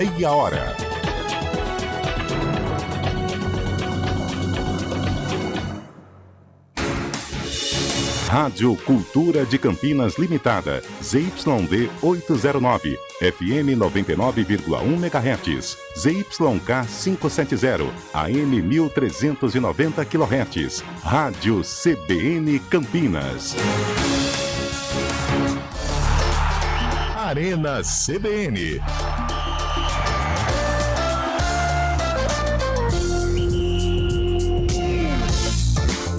Meia hora. Rádio Cultura de Campinas Limitada, ZYD 809, FM 99,1 MHz, ZYK 570, AM 1390 kHz, Rádio CBN Campinas. Arena CBN.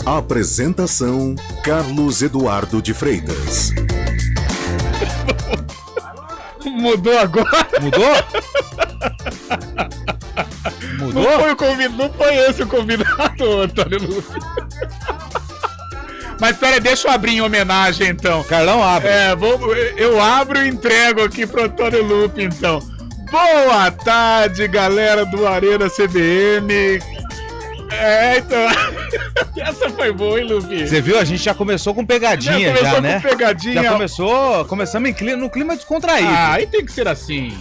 Apresentação: Carlos Eduardo de Freitas. Mudou agora? Mudou? Mudou? Não foi o convidado, não foi esse o convidado, Antônio Lupe. Mas pera, deixa eu abrir em homenagem então. Carlão abre. Eu abro e entrego aqui pro Antônio Lupe então. Boa tarde, galera do Arena CBN. Então. Essa foi boa, hein, Lupe? Você viu? A gente já começou com pegadinha, né? Com pegadinha. Já começamos no clima descontraído. Aí tem que ser assim.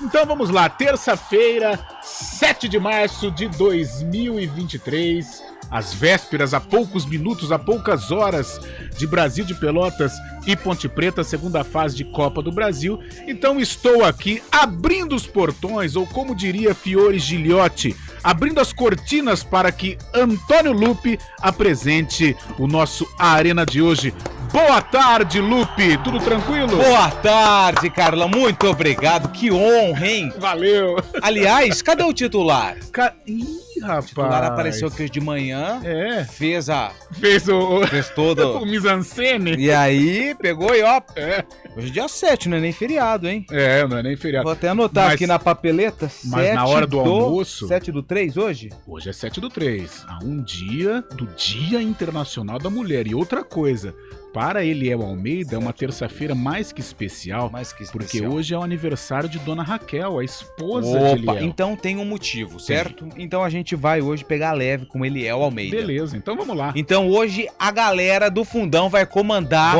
Então vamos lá, terça-feira, 7 de março de 2023, às vésperas, a poucos minutos, a poucas horas de Brasil de Pelotas e Ponte Preta, segunda fase de Copa do Brasil. Então estou aqui abrindo os portões, ou como diria Fiore Gigliotti, abrindo as cortinas para que Antônio Lupe apresente o nosso Arena de hoje. Boa tarde, Lupe. Tudo tranquilo? Boa tarde, Carlão. Muito obrigado. Que honra, hein? Valeu. Aliás, cadê o titular? Ih, rapaz. O titular apareceu aqui hoje de manhã. Fez todo o mise-en-scène. E aí, pegou e ó. Hoje é dia 7, não é nem feriado, hein? Não é nem feriado. Vou até anotar aqui na papeleta. Mas na hora do almoço... 7/3 hoje? Hoje é 7/3. Há um dia do Dia Internacional da Mulher. E outra coisa... Para Eliel Almeida, é uma terça-feira mais que especial, porque hoje é o aniversário de Dona Raquel, a esposa de Eliel. Então tem um motivo, certo? Então a gente vai hoje pegar leve com Eliel Almeida. Beleza, então vamos lá. Então hoje a galera do Fundão vai comandar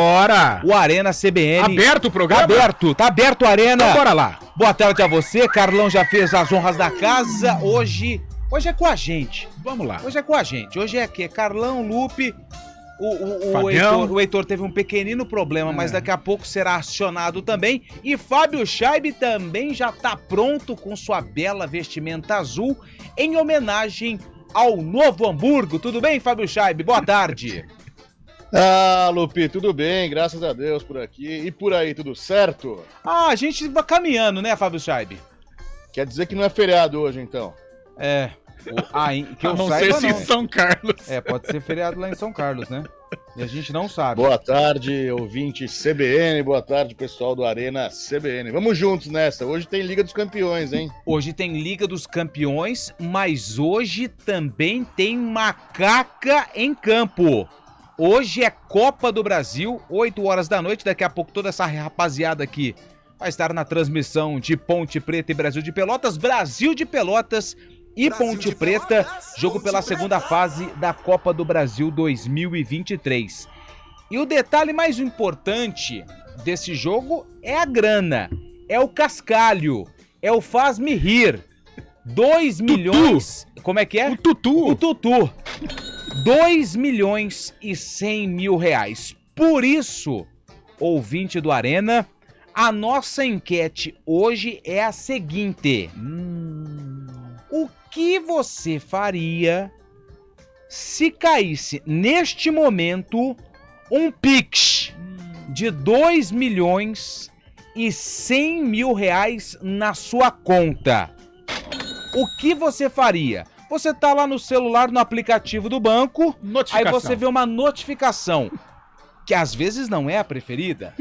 o Arena CBN. Aberto o programa? Aberto, tá aberto o Arena. Então bora lá. Boa tarde a você, Carlão já fez as honras da casa, hoje é com a gente. Vamos lá. Hoje é com a gente, hoje é aqui, Carlão, Lupe... O Heitor teve um pequenino problema, mas daqui a pouco será acionado também. E Fábio Scheib também já está pronto com sua bela vestimenta azul em homenagem ao Novo Hamburgo. Tudo bem, Fábio Scheib? Boa tarde. Lupe, tudo bem, graças a Deus por aqui. E por aí, tudo certo? A gente vai caminhando, né, Fábio Scheib? Quer dizer que não é feriado hoje, então? Que eu não saiba, sei se em São Carlos. Pode ser feriado lá em São Carlos, né? E a gente não sabe. Boa tarde, ouvinte CBN, boa tarde, pessoal do Arena CBN. Vamos juntos nessa, hoje tem Liga dos Campeões, hein? Hoje tem Liga dos Campeões, mas hoje também tem macaca em campo. Hoje é Copa do Brasil, 8 horas da noite, daqui a pouco toda essa rapaziada aqui vai estar na transmissão de Ponte Preta e Brasil de Pelotas, Brasil de Pelotas e Ponte Preta, jogo pela segunda fase da Copa do Brasil 2023. E o detalhe mais importante desse jogo é a grana, é o cascalho, é o faz-me rir. 2 milhões... Como é que é? O Tutu. 2 milhões e 100 mil reais. Por isso, ouvinte do Arena, a nossa enquete hoje é a seguinte... O que você faria se caísse neste momento um Pix de 2 milhões e 100 mil reais na sua conta? O que você faria? Você tá lá no celular, no aplicativo do banco, aí você vê uma notificação, que às vezes não é a preferida,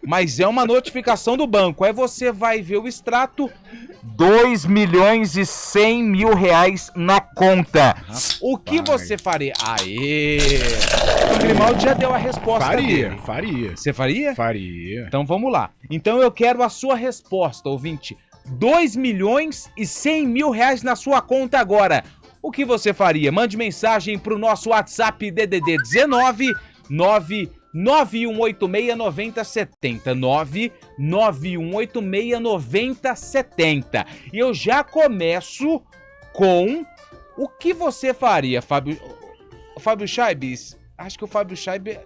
mas é uma notificação do banco. Aí você vai ver o extrato, 2 milhões e 100 mil reais na conta. Rapaz. O que você faria? Aê! O Grimaldi já deu a resposta dele. Faria. Você faria? Faria. Então vamos lá. Então eu quero a sua resposta, ouvinte. 2 milhões e 100 mil reais na sua conta agora. O que você faria? Mande mensagem pro nosso WhatsApp DDD 19 9186-9070. 9186-9070. E eu já começo com o que você faria, Fábio. Fábio Chaibes, acho que o Fábio Chaibes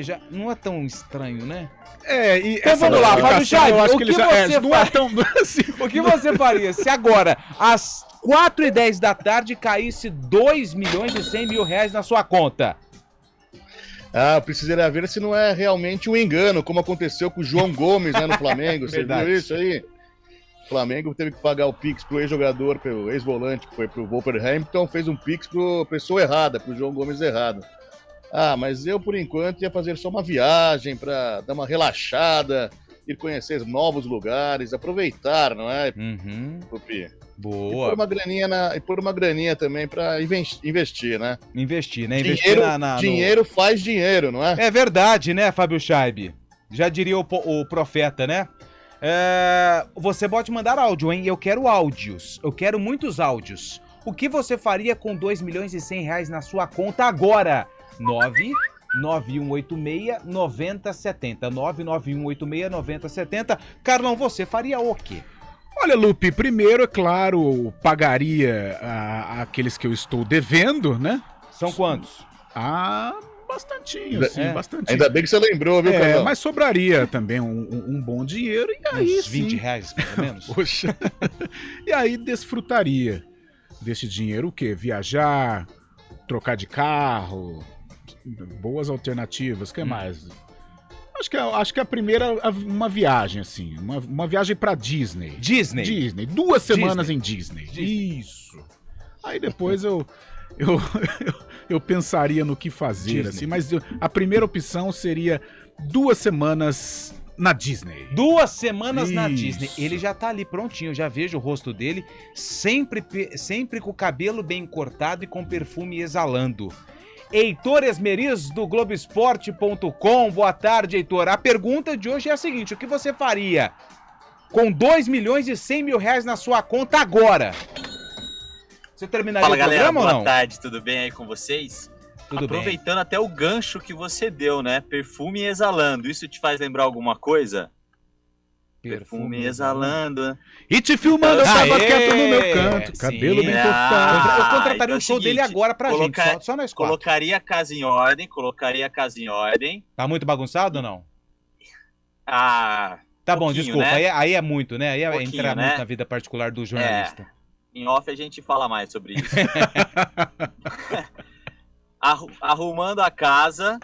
já não é tão estranho, né? E então vamos lá, Fábio Chaibes, o que você não é tão assim. O que você faria se agora, às 4h10 da tarde, caísse 2.100.000 reais na sua conta? Eu precisaria ver se não é realmente um engano, como aconteceu com o João Gomes, né, no Flamengo. Você viu isso aí? O Flamengo teve que pagar o Pix pro ex-jogador, pro ex-volante, que foi pro Wolverhampton, fez um Pix pro pessoa errada, pro João Gomes errado. Mas eu, por enquanto, ia fazer só uma viagem para dar uma relaxada, ir conhecer novos lugares, aproveitar, não é, Pupi? Boa. E pôr uma graninha também para investir, né? Investir, né? Dinheiro faz dinheiro, não é? É verdade, né, Fábio Chaib? Já diria o profeta, né? Você pode mandar áudio, hein? Eu quero áudios. Eu quero muitos áudios. O que você faria com 2.100.000 reais na sua conta agora? 99186-9070. 99186-9070. Carlão, você faria o quê? Olha, Lupe, primeiro, é claro, pagaria aqueles que eu estou devendo, né? São quantos? Bastantinho, sim, bastantinho. Ainda bem que você lembrou, viu, Carlão? Mas sobraria também um bom dinheiro e aí uns 20 reais, mais ou menos? Poxa. E aí desfrutaria desse dinheiro o quê? Viajar, trocar de carro, boas alternativas, o que mais? Acho que a primeira, uma viagem, assim, uma viagem pra Disney. Disney. 2 semanas em Disney. Isso. Aí depois eu pensaria no que fazer, assim, mas a primeira opção seria 2 semanas na Disney. 2 semanas na Disney. Ele já tá ali prontinho, eu já vejo o rosto dele, sempre com o cabelo bem cortado e com perfume exalando. Heitor Esmeriz, do Globoesporte.com. Boa tarde, Heitor. A pergunta de hoje é a seguinte: o que você faria com 2.100.000 reais na sua conta agora? Você terminaria o programa, galera, ou não? Boa tarde, tudo bem aí com vocês? Aproveitando até o gancho que você deu, né? Perfume exalando. Isso te faz lembrar alguma coisa? Perfume exalando. E te filmando, eu tava quieto no meu canto. Cabelo bem cortado. Eu contrataria o show dele agora pra gente, só nós 4. Colocaria a casa em ordem. Tá muito bagunçado ou não? Tá bom, desculpa. Né? Aí é muito, né? Aí é entrar muito na vida particular do jornalista. Em off a gente fala mais sobre isso. Arrumando a casa,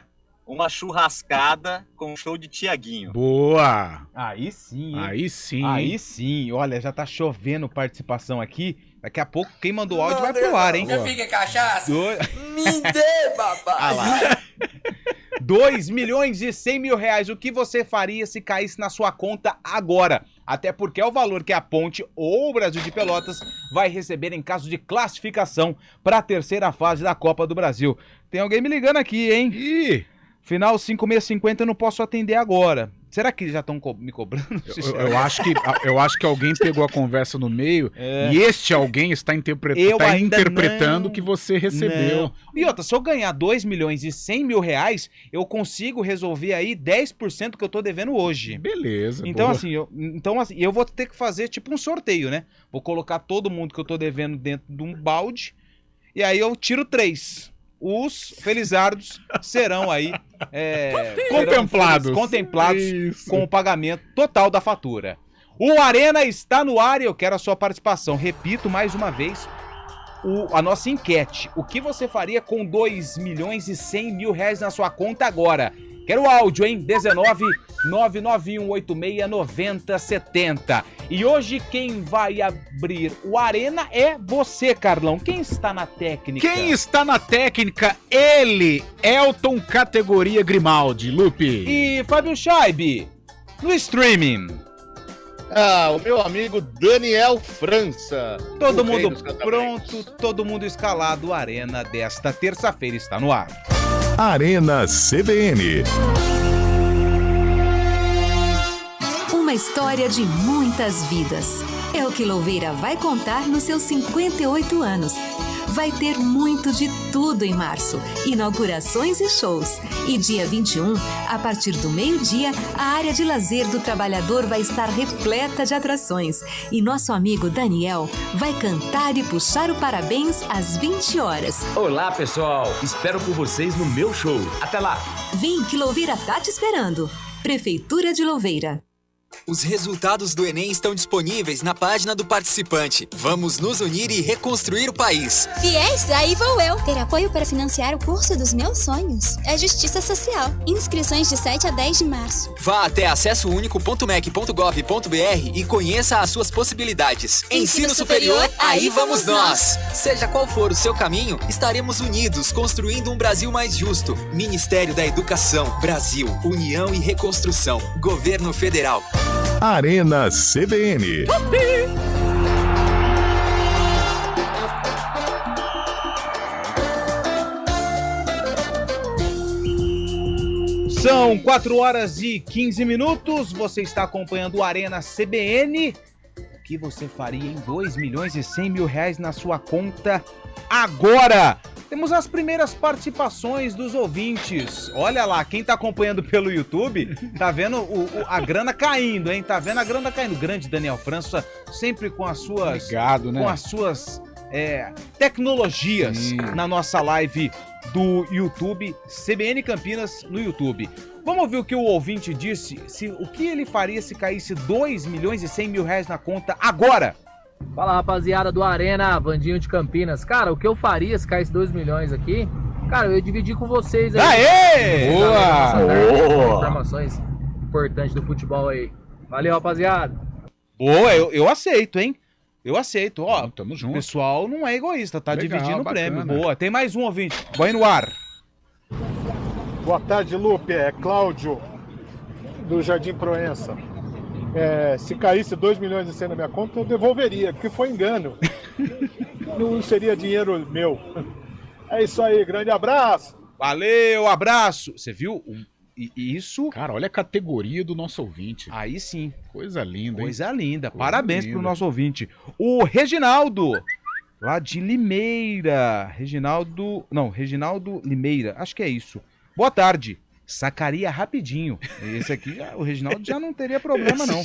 uma churrascada com show de Tiaguinho. Boa! Aí sim, hein? Aí sim. Olha, já tá chovendo participação aqui. Daqui a pouco quem mandou áudio vai pro ar, hein? Já fica cachaça? Me dê, babá! 2.100.000 reais. O que você faria se caísse na sua conta agora? Até porque é o valor que a Ponte ou o Brasil de Pelotas vai receber em caso de classificação para a 3ª fase da Copa do Brasil. Tem alguém me ligando aqui, hein? Final 5650, eu não posso atender agora. Será que já estão me cobrando? Eu acho que alguém pegou a conversa no meio e este alguém está interpretando o que você recebeu. Não. E outra, se eu ganhar 2.100.000 reais, eu consigo resolver aí 10% que eu tô devendo hoje. Beleza. Então assim, eu vou ter que fazer tipo um sorteio, né? Vou colocar todo mundo que eu tô devendo dentro de um balde e aí eu tiro 3. Os felizardos serão aí contemplados Isso. Com o pagamento total da fatura. O Arena está no ar e eu quero a sua participação. Repito mais uma vez a nossa enquete. O que você faria com 2.100.000 reais na sua conta agora? Quero áudio, hein? 19-99186-9070. E hoje quem vai abrir o Arena é você, Carlão. Quem está na técnica? Quem está na técnica? Ele, Elton categoria Grimaldi, Lupe. E Fábio Chaib, no streaming. O meu amigo Daniel França. Todo mundo pronto, todo mundo escalado. O Arena desta terça-feira está no ar. Arena CBN. Uma história de muitas vidas. É o que Louveira vai contar nos seus 58 anos. Vai ter muito de tudo em março. Inaugurações e shows. E dia 21, a partir do meio-dia, a área de lazer do trabalhador vai estar repleta de atrações. E nosso amigo Daniel vai cantar e puxar o parabéns às 20 horas. Olá, pessoal. Espero por vocês no meu show. Até lá. Vem que Louveira tá te esperando. Prefeitura de Louveira. Os resultados do Enem estão disponíveis na página do participante. Vamos nos unir e reconstruir o país. Fiéis, aí vou eu. Ter apoio para financiar o curso dos meus sonhos. É Justiça Social. Inscrições de 7 a 10 de março. Vá até acessounico.mec.gov.br e conheça as suas possibilidades. Ensino superior, aí vamos nós! Seja qual for o seu caminho, estaremos unidos construindo um Brasil mais justo. Ministério da Educação, Brasil, União e Reconstrução. Governo Federal. Arena CBN. São 4 horas e 15 minutos. Você está acompanhando o Arena CBN. O que você faria em 2 milhões e 100 mil reais na sua conta agora? Temos as primeiras participações dos ouvintes. Olha lá, quem tá acompanhando pelo YouTube, tá vendo a grana caindo, hein? Tá vendo a grana caindo. Grande Daniel França, sempre com as suas... Obrigado, né? Com as suas tecnologias. Sim. Na nossa live do YouTube, CBN Campinas no YouTube. Vamos ouvir o que o ouvinte disse, o que ele faria se caísse 2 milhões e 100 mil reais na conta agora? Fala, rapaziada do Arena, Vandinho de Campinas. Cara, o que eu faria se caísse 2 milhões aqui? Cara, eu ia dividir com vocês aí. Aê! Boa! Informações importantes do futebol aí. Valeu, rapaziada. Boa, eu aceito, hein? Eu aceito, ó. Tamo junto. O pessoal não é egoísta, tá legal, dividindo bacana. o prêmio. Boa, tem mais um ouvinte. Põe no ar. Boa tarde, Lupe. É Cláudio, do Jardim Proença. Se caísse 2 milhões e 100 na minha conta, eu devolveria, porque foi engano. Não seria dinheiro meu. É isso aí, grande abraço. Valeu, abraço. Você viu isso? Cara, olha a categoria do nosso ouvinte. Aí sim. Coisa linda, hein? Coisa linda. Parabéns pro nosso ouvinte. O Reginaldo, lá de Limeira. Reginaldo Limeira, acho que é isso. Boa tarde. Sacaria rapidinho. Esse aqui, o Reginaldo já não teria problema, não.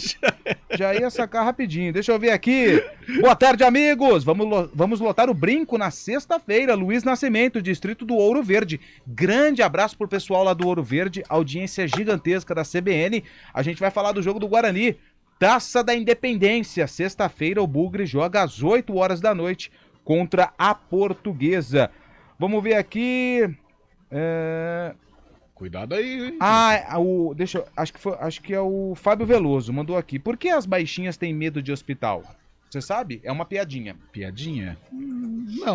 Já ia sacar rapidinho. Deixa eu ver aqui. Boa tarde, amigos. Vamos lotar o brinco na sexta-feira. Luiz Nascimento, distrito do Ouro Verde. Grande abraço pro pessoal lá do Ouro Verde. Audiência gigantesca da CBN. A gente vai falar do jogo do Guarani. Taça da Independência. Sexta-feira o Bugre joga às 8 horas da noite contra a Portuguesa. Vamos ver aqui... Cuidado aí, hein? Acho que é o Fábio Veloso, mandou aqui. Por que as baixinhas têm medo de hospital? Você sabe? É uma piadinha. Piadinha?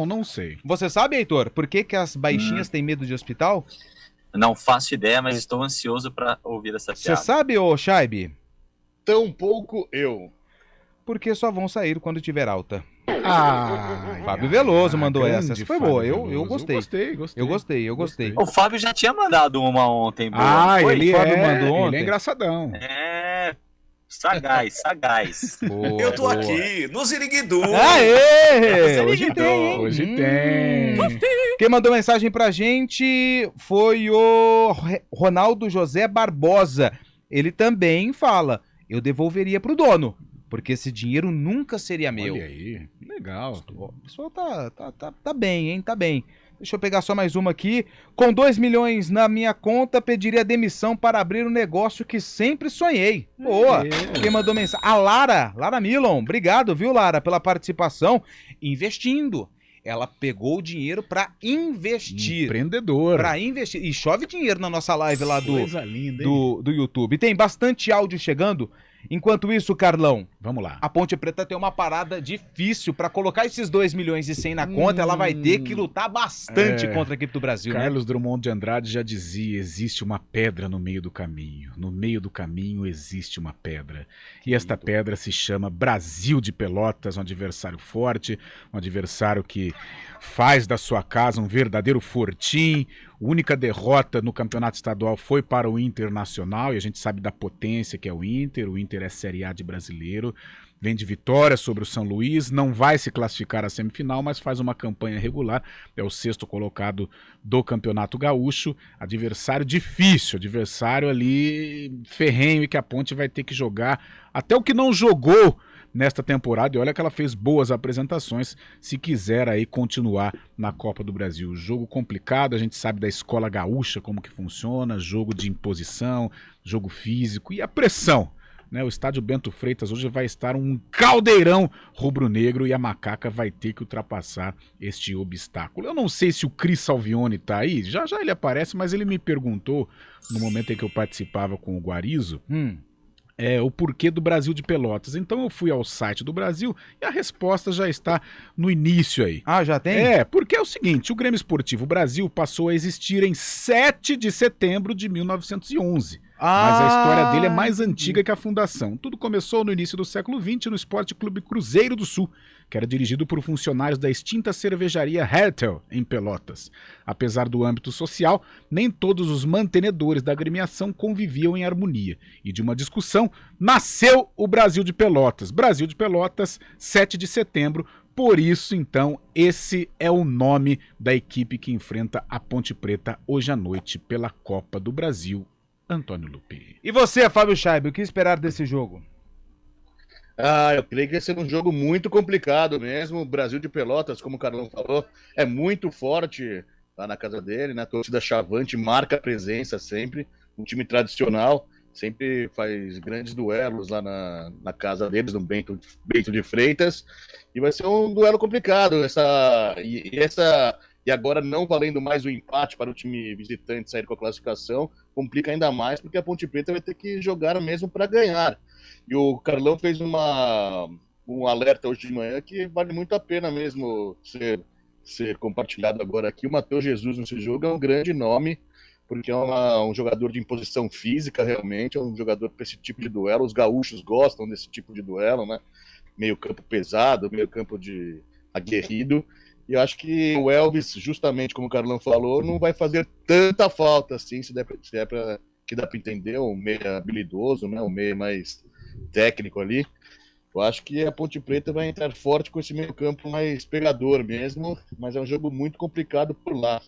Não sei. Você sabe, Heitor, por que as baixinhas têm medo de hospital? Não faço ideia, mas estou ansioso para ouvir essa piada. Você sabe, ô Shaibe? Tampouco eu. Porque só vão sair quando tiver alta. Fábio Veloso mandou essa. Essa foi boa, eu gostei. Eu gostei. O Fábio já tinha mandado uma ontem. Ele mandou ontem. Ele é engraçadão. Sagaz. Boa, eu tô aqui, no Ziriguidu. Aê! Hoje tem. Quem mandou mensagem pra gente foi o Ronaldo José Barbosa. Ele também fala, eu devolveria pro dono. Porque esse dinheiro nunca seria meu. Olha aí, legal. O pessoal tá bem, hein? Tá bem. Deixa eu pegar só mais uma aqui. Com 2 milhões na minha conta, pediria demissão para abrir um negócio que sempre sonhei. Boa! Quem mandou mensagem? A Lara Milon. Obrigado, viu, Lara, pela participação. Investindo. Ela pegou o dinheiro para investir. Empreendedor. Para investir. E chove dinheiro na nossa live lá Coisa linda, do YouTube. Tem bastante áudio chegando. Enquanto isso, Carlão, vamos lá. A Ponte Preta tem uma parada difícil para colocar esses 2 milhões e 100 na conta. Ela vai ter que lutar bastante contra a equipe do Brasil. Carlos Drummond de Andrade já dizia, existe uma pedra no meio do caminho. No meio do caminho existe uma pedra. E esta pedra se chama Brasil de Pelotas, um adversário forte, um adversário que faz da sua casa um verdadeiro fortim, única derrota no campeonato estadual foi para o Internacional, e a gente sabe da potência que é o Inter é Série A de brasileiro, vem de vitória sobre o São Luís, não vai se classificar à semifinal, mas faz uma campanha regular, é o 6º colocado do Campeonato Gaúcho, adversário difícil, adversário ali ferrenho e que a Ponte vai ter que jogar, até o que não jogou nesta temporada, e olha que ela fez boas apresentações, se quiser aí continuar na Copa do Brasil. Jogo complicado, a gente sabe da escola gaúcha como que funciona, jogo de imposição, jogo físico e a pressão, né? O estádio Bento Freitas hoje vai estar um caldeirão rubro-negro e a Macaca vai ter que ultrapassar este obstáculo. Eu não sei se o Cris Salvione tá aí, já ele aparece, mas ele me perguntou, no momento em que eu participava com o Guarizo, o porquê do Brasil de Pelotas. Então eu fui ao site do Brasil e a resposta já está no início aí. Ah, já tem? Porque é o seguinte, o Grêmio Esportivo Brasil passou a existir em 7 de setembro de 1911. Mas a história dele é mais antiga que a fundação. Tudo começou no início do século XX no Esporte Clube Cruzeiro do Sul, que era dirigido por funcionários da extinta cervejaria Hertel, em Pelotas. Apesar do âmbito social, nem todos os mantenedores da agremiação conviviam em harmonia. E de uma discussão, nasceu o Brasil de Pelotas. Brasil de Pelotas, 7 de setembro. Por isso, então, esse é o nome da equipe que enfrenta a Ponte Preta hoje à noite pela Copa do Brasil. Antônio Lupi. E você, Fábio Scheibe, o que esperar desse jogo? Eu creio que vai ser um jogo muito complicado mesmo. O Brasil de Pelotas, como o Carlão falou, é muito forte lá na casa dele, né? A torcida chavante marca a presença sempre. Um time tradicional, sempre faz grandes duelos lá na casa deles, no Bento de Freitas. E vai ser um duelo complicado. E agora não valendo mais o empate para o time visitante sair com a classificação, complica ainda mais, porque a Ponte Preta vai ter que jogar mesmo para ganhar. E o Carlão fez um alerta hoje de manhã que vale muito a pena mesmo ser compartilhado agora aqui. O Matheus Jesus nesse jogo é um grande nome, porque é um jogador de imposição física realmente, é um jogador para esse tipo de duelo. Os gaúchos gostam desse tipo de duelo, né? Meio campo pesado, meio campo de aguerrido. E eu acho que o Elvis, justamente como o Carlão falou, não vai fazer tanta falta assim, se é para que dá para entender, um meio habilidoso, né? Um meio mais técnico ali. Eu acho que a Ponte Preta vai entrar forte com esse meio campo mais pegador mesmo, mas é um jogo muito complicado por lá.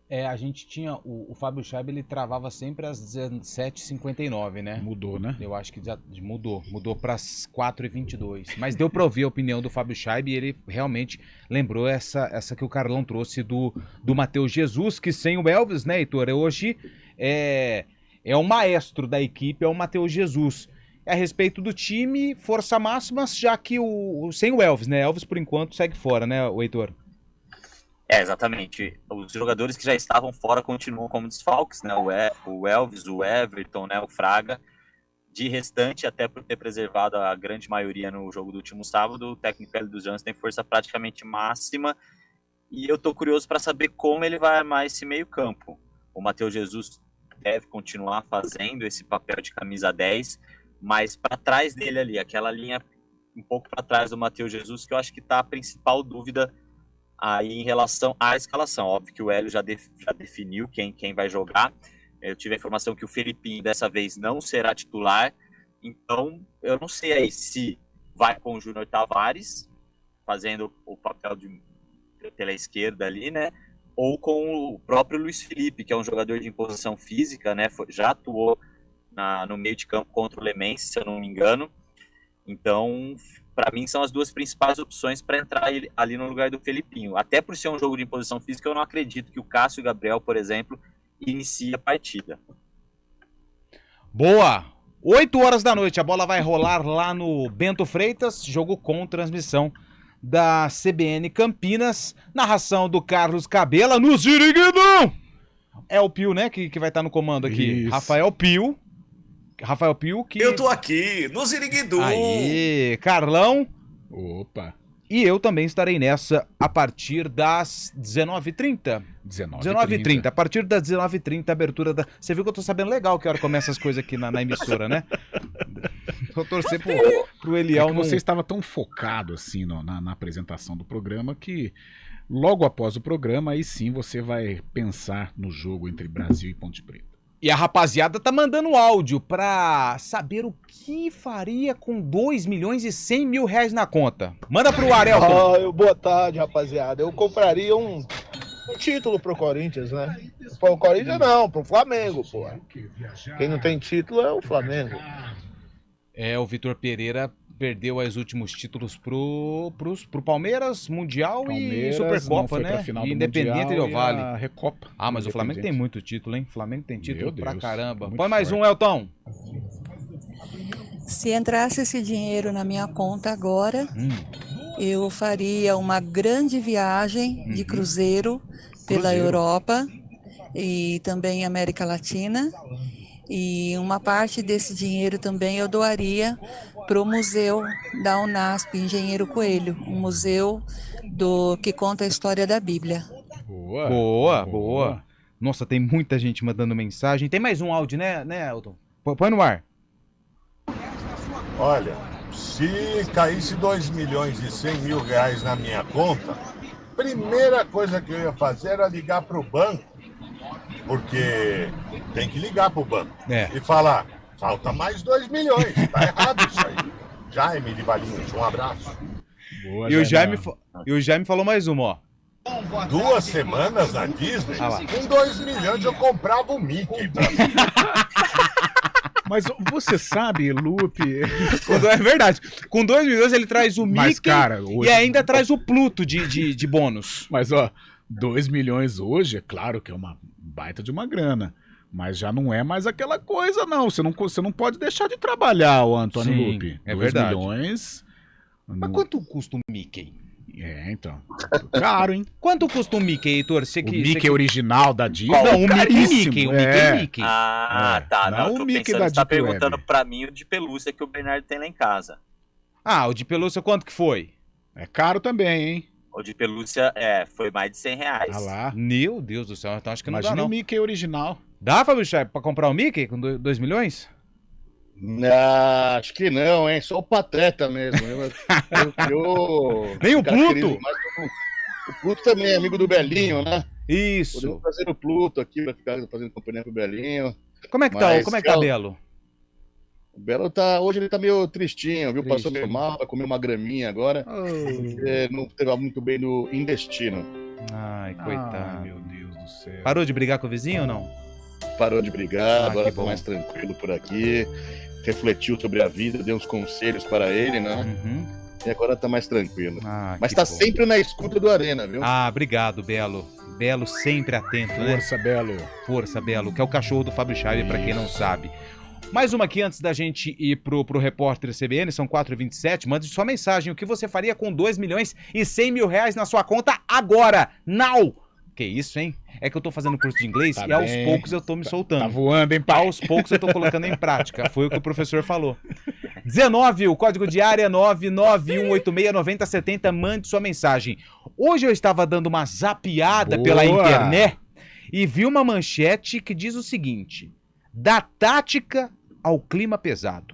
A gente tinha, o Fábio Scheibe, ele travava sempre às 17h59, né? Mudou, né? Eu acho que já mudou para as 4h22. Mas deu para ouvir a opinião do Fábio Scheibe e ele realmente lembrou essa que o Carlão trouxe do Matheus Jesus, que sem o Elvis, né, Heitor? Hoje é o maestro da equipe, é o Matheus Jesus. A respeito do time, força máxima, já que sem o Elvis, né? Elvis, por enquanto, segue fora, né, o Heitor? Exatamente. Os jogadores que já estavam fora continuam como desfalques, né? O Elvis, o Everton, né? O Fraga. De restante, até por ter preservado a grande maioria no jogo do último sábado, o técnico Hélio dos Anjos tem força praticamente máxima. E eu tô curioso para saber como ele vai armar esse meio campo. O Matheus Jesus deve continuar fazendo esse papel de camisa 10, mas para trás dele ali, aquela linha um pouco para trás do Matheus Jesus, que eu acho que tá a principal dúvida aí em relação à escalação. Óbvio que o Hélio já definiu quem vai jogar. Eu tive a informação que o Felipinho dessa vez não será titular, então eu não sei aí se vai com o Júnior Tavares fazendo o papel pela esquerda ali, né, ou com o próprio Luiz Felipe, que é um jogador de imposição física, né, já atuou no meio de campo contra o Lemense, se eu não me engano. Então, para mim, são as duas principais opções para entrar ali no lugar do Felipinho. Até por ser um jogo de imposição física, eu não acredito que o Cássio e o Gabriel, por exemplo, inicie a partida. Boa! 8h da noite, a bola vai rolar lá no Bento Freitas, jogo com transmissão da CBN Campinas, narração do Carlos Cabela no Ziriguidão! É o Pio, né, que vai estar no comando aqui. Isso. Rafael Pio, que... Eu tô aqui, no Ziriguidum! Aí, Carlão. Opa! E eu também estarei nessa a partir das 19h30. 19h30. A partir das 19h30, abertura da... Você viu que eu tô sabendo legal que hora começa as coisas aqui na emissora, né? Vou torcer pro Eliel. Você estava tão focado assim na apresentação do programa que logo após o programa, aí sim você vai pensar no jogo entre Brasil e Ponte Preta. E a rapaziada tá mandando áudio pra saber o que faria com 2.100.000 na conta. Manda pro ar, Elton. Boa tarde, rapaziada. Eu compraria um título pro Corinthians, né? Pro Corinthians não, pro Flamengo, pô. Quem não tem título é o Flamengo. O Vitor Pereira perdeu os últimos títulos pro Palmeiras, Mundial e Supercopa, né? E Independente Del Vale. A Recopa. Mas o Flamengo tem muito título, hein? O Flamengo tem título pra caramba. Muito Põe mais forte. um, Elton. Se entrasse esse dinheiro na minha conta agora, eu faria uma grande viagem de cruzeiro pela Europa e também América Latina. E uma parte desse dinheiro também eu doaria para o museu da Unasp, Engenheiro Coelho, um museu que conta a história da Bíblia. Boa. Nossa, tem muita gente mandando mensagem. Tem mais um áudio, né, Elton? Põe no ar. Olha, se caísse 2.100.000 na minha conta, primeira coisa que eu ia fazer era ligar para o banco, porque tem que ligar para o banco e falar, falta mais 2 milhões, tá errado isso aí. Jaime de Valinhos, um abraço. Boa, e o Jaime falou mais uma, ó. 2 semanas na Disney, com 2 milhões eu comprava o Mickey. Mas você sabe, Lupe... É verdade. Com 2 milhões ele traz o Mickey hoje... e ainda traz o Pluto de bônus. Mas, 2 milhões hoje, é claro que é uma baita de uma grana. Mas já não é mais aquela coisa, não. Você não pode deixar de trabalhar, o Antônio Lupe. É 2 verdade. milhões... Mas quanto custa um Mickey? Então. Caro, hein? Quanto custa um Mickey, Heitor? O Mickey original da Disney? Não, o Mickey. Tá. Não, eu tô o Mickey pensando, da você tá Deep perguntando Web. pra mim o de pelúcia que o Bernardo tem lá em casa. O de pelúcia quanto que foi? É caro também, hein? O de pelúcia, foi mais de R$100. Ah lá. Meu Deus do céu, então acho que não Imagina dá, não. o Mickey original. Dá, Fábio Chay, pra comprar o Mickey com 2 milhões? Acho que não, hein? Só o Pateta mesmo. Nem o Pluto? O Pluto também é amigo do Belinho, né? Isso. Podemos fazer o Pluto aqui pra ficar fazendo companhia pro Belinho. Como é que tá Belo? O Belo hoje ele tá meio tristinho, viu? Passou meio mal, vai comer uma graminha agora. Não teve muito bem no intestino. Ai, coitado. Meu Deus do céu. Parou de brigar com o vizinho ou não? Parou de brigar, agora tá mais tranquilo por aqui. Refletiu sobre a vida, deu uns conselhos para ele, né? E agora tá mais tranquilo. Mas tá sempre na escuta do Arena, viu? Obrigado, Belo. Belo sempre atento, né? Força, Belo, que é o cachorro do Fábio Chave, pra quem não sabe. Mais uma aqui antes da gente ir pro repórter CBN, são 4h27. Mande sua mensagem. O que você faria com 2.100.000 na sua conta agora? Now! Que isso, hein? É que eu tô fazendo curso de inglês e aos poucos eu tô me soltando. Tá voando, hein, pai? Aos poucos eu tô colocando em prática. Foi o que o professor falou. 19, o código de área 991869070. Mande sua mensagem. Hoje eu estava dando uma zapeada pela internet e vi uma manchete que diz o seguinte: da tática ao clima pesado.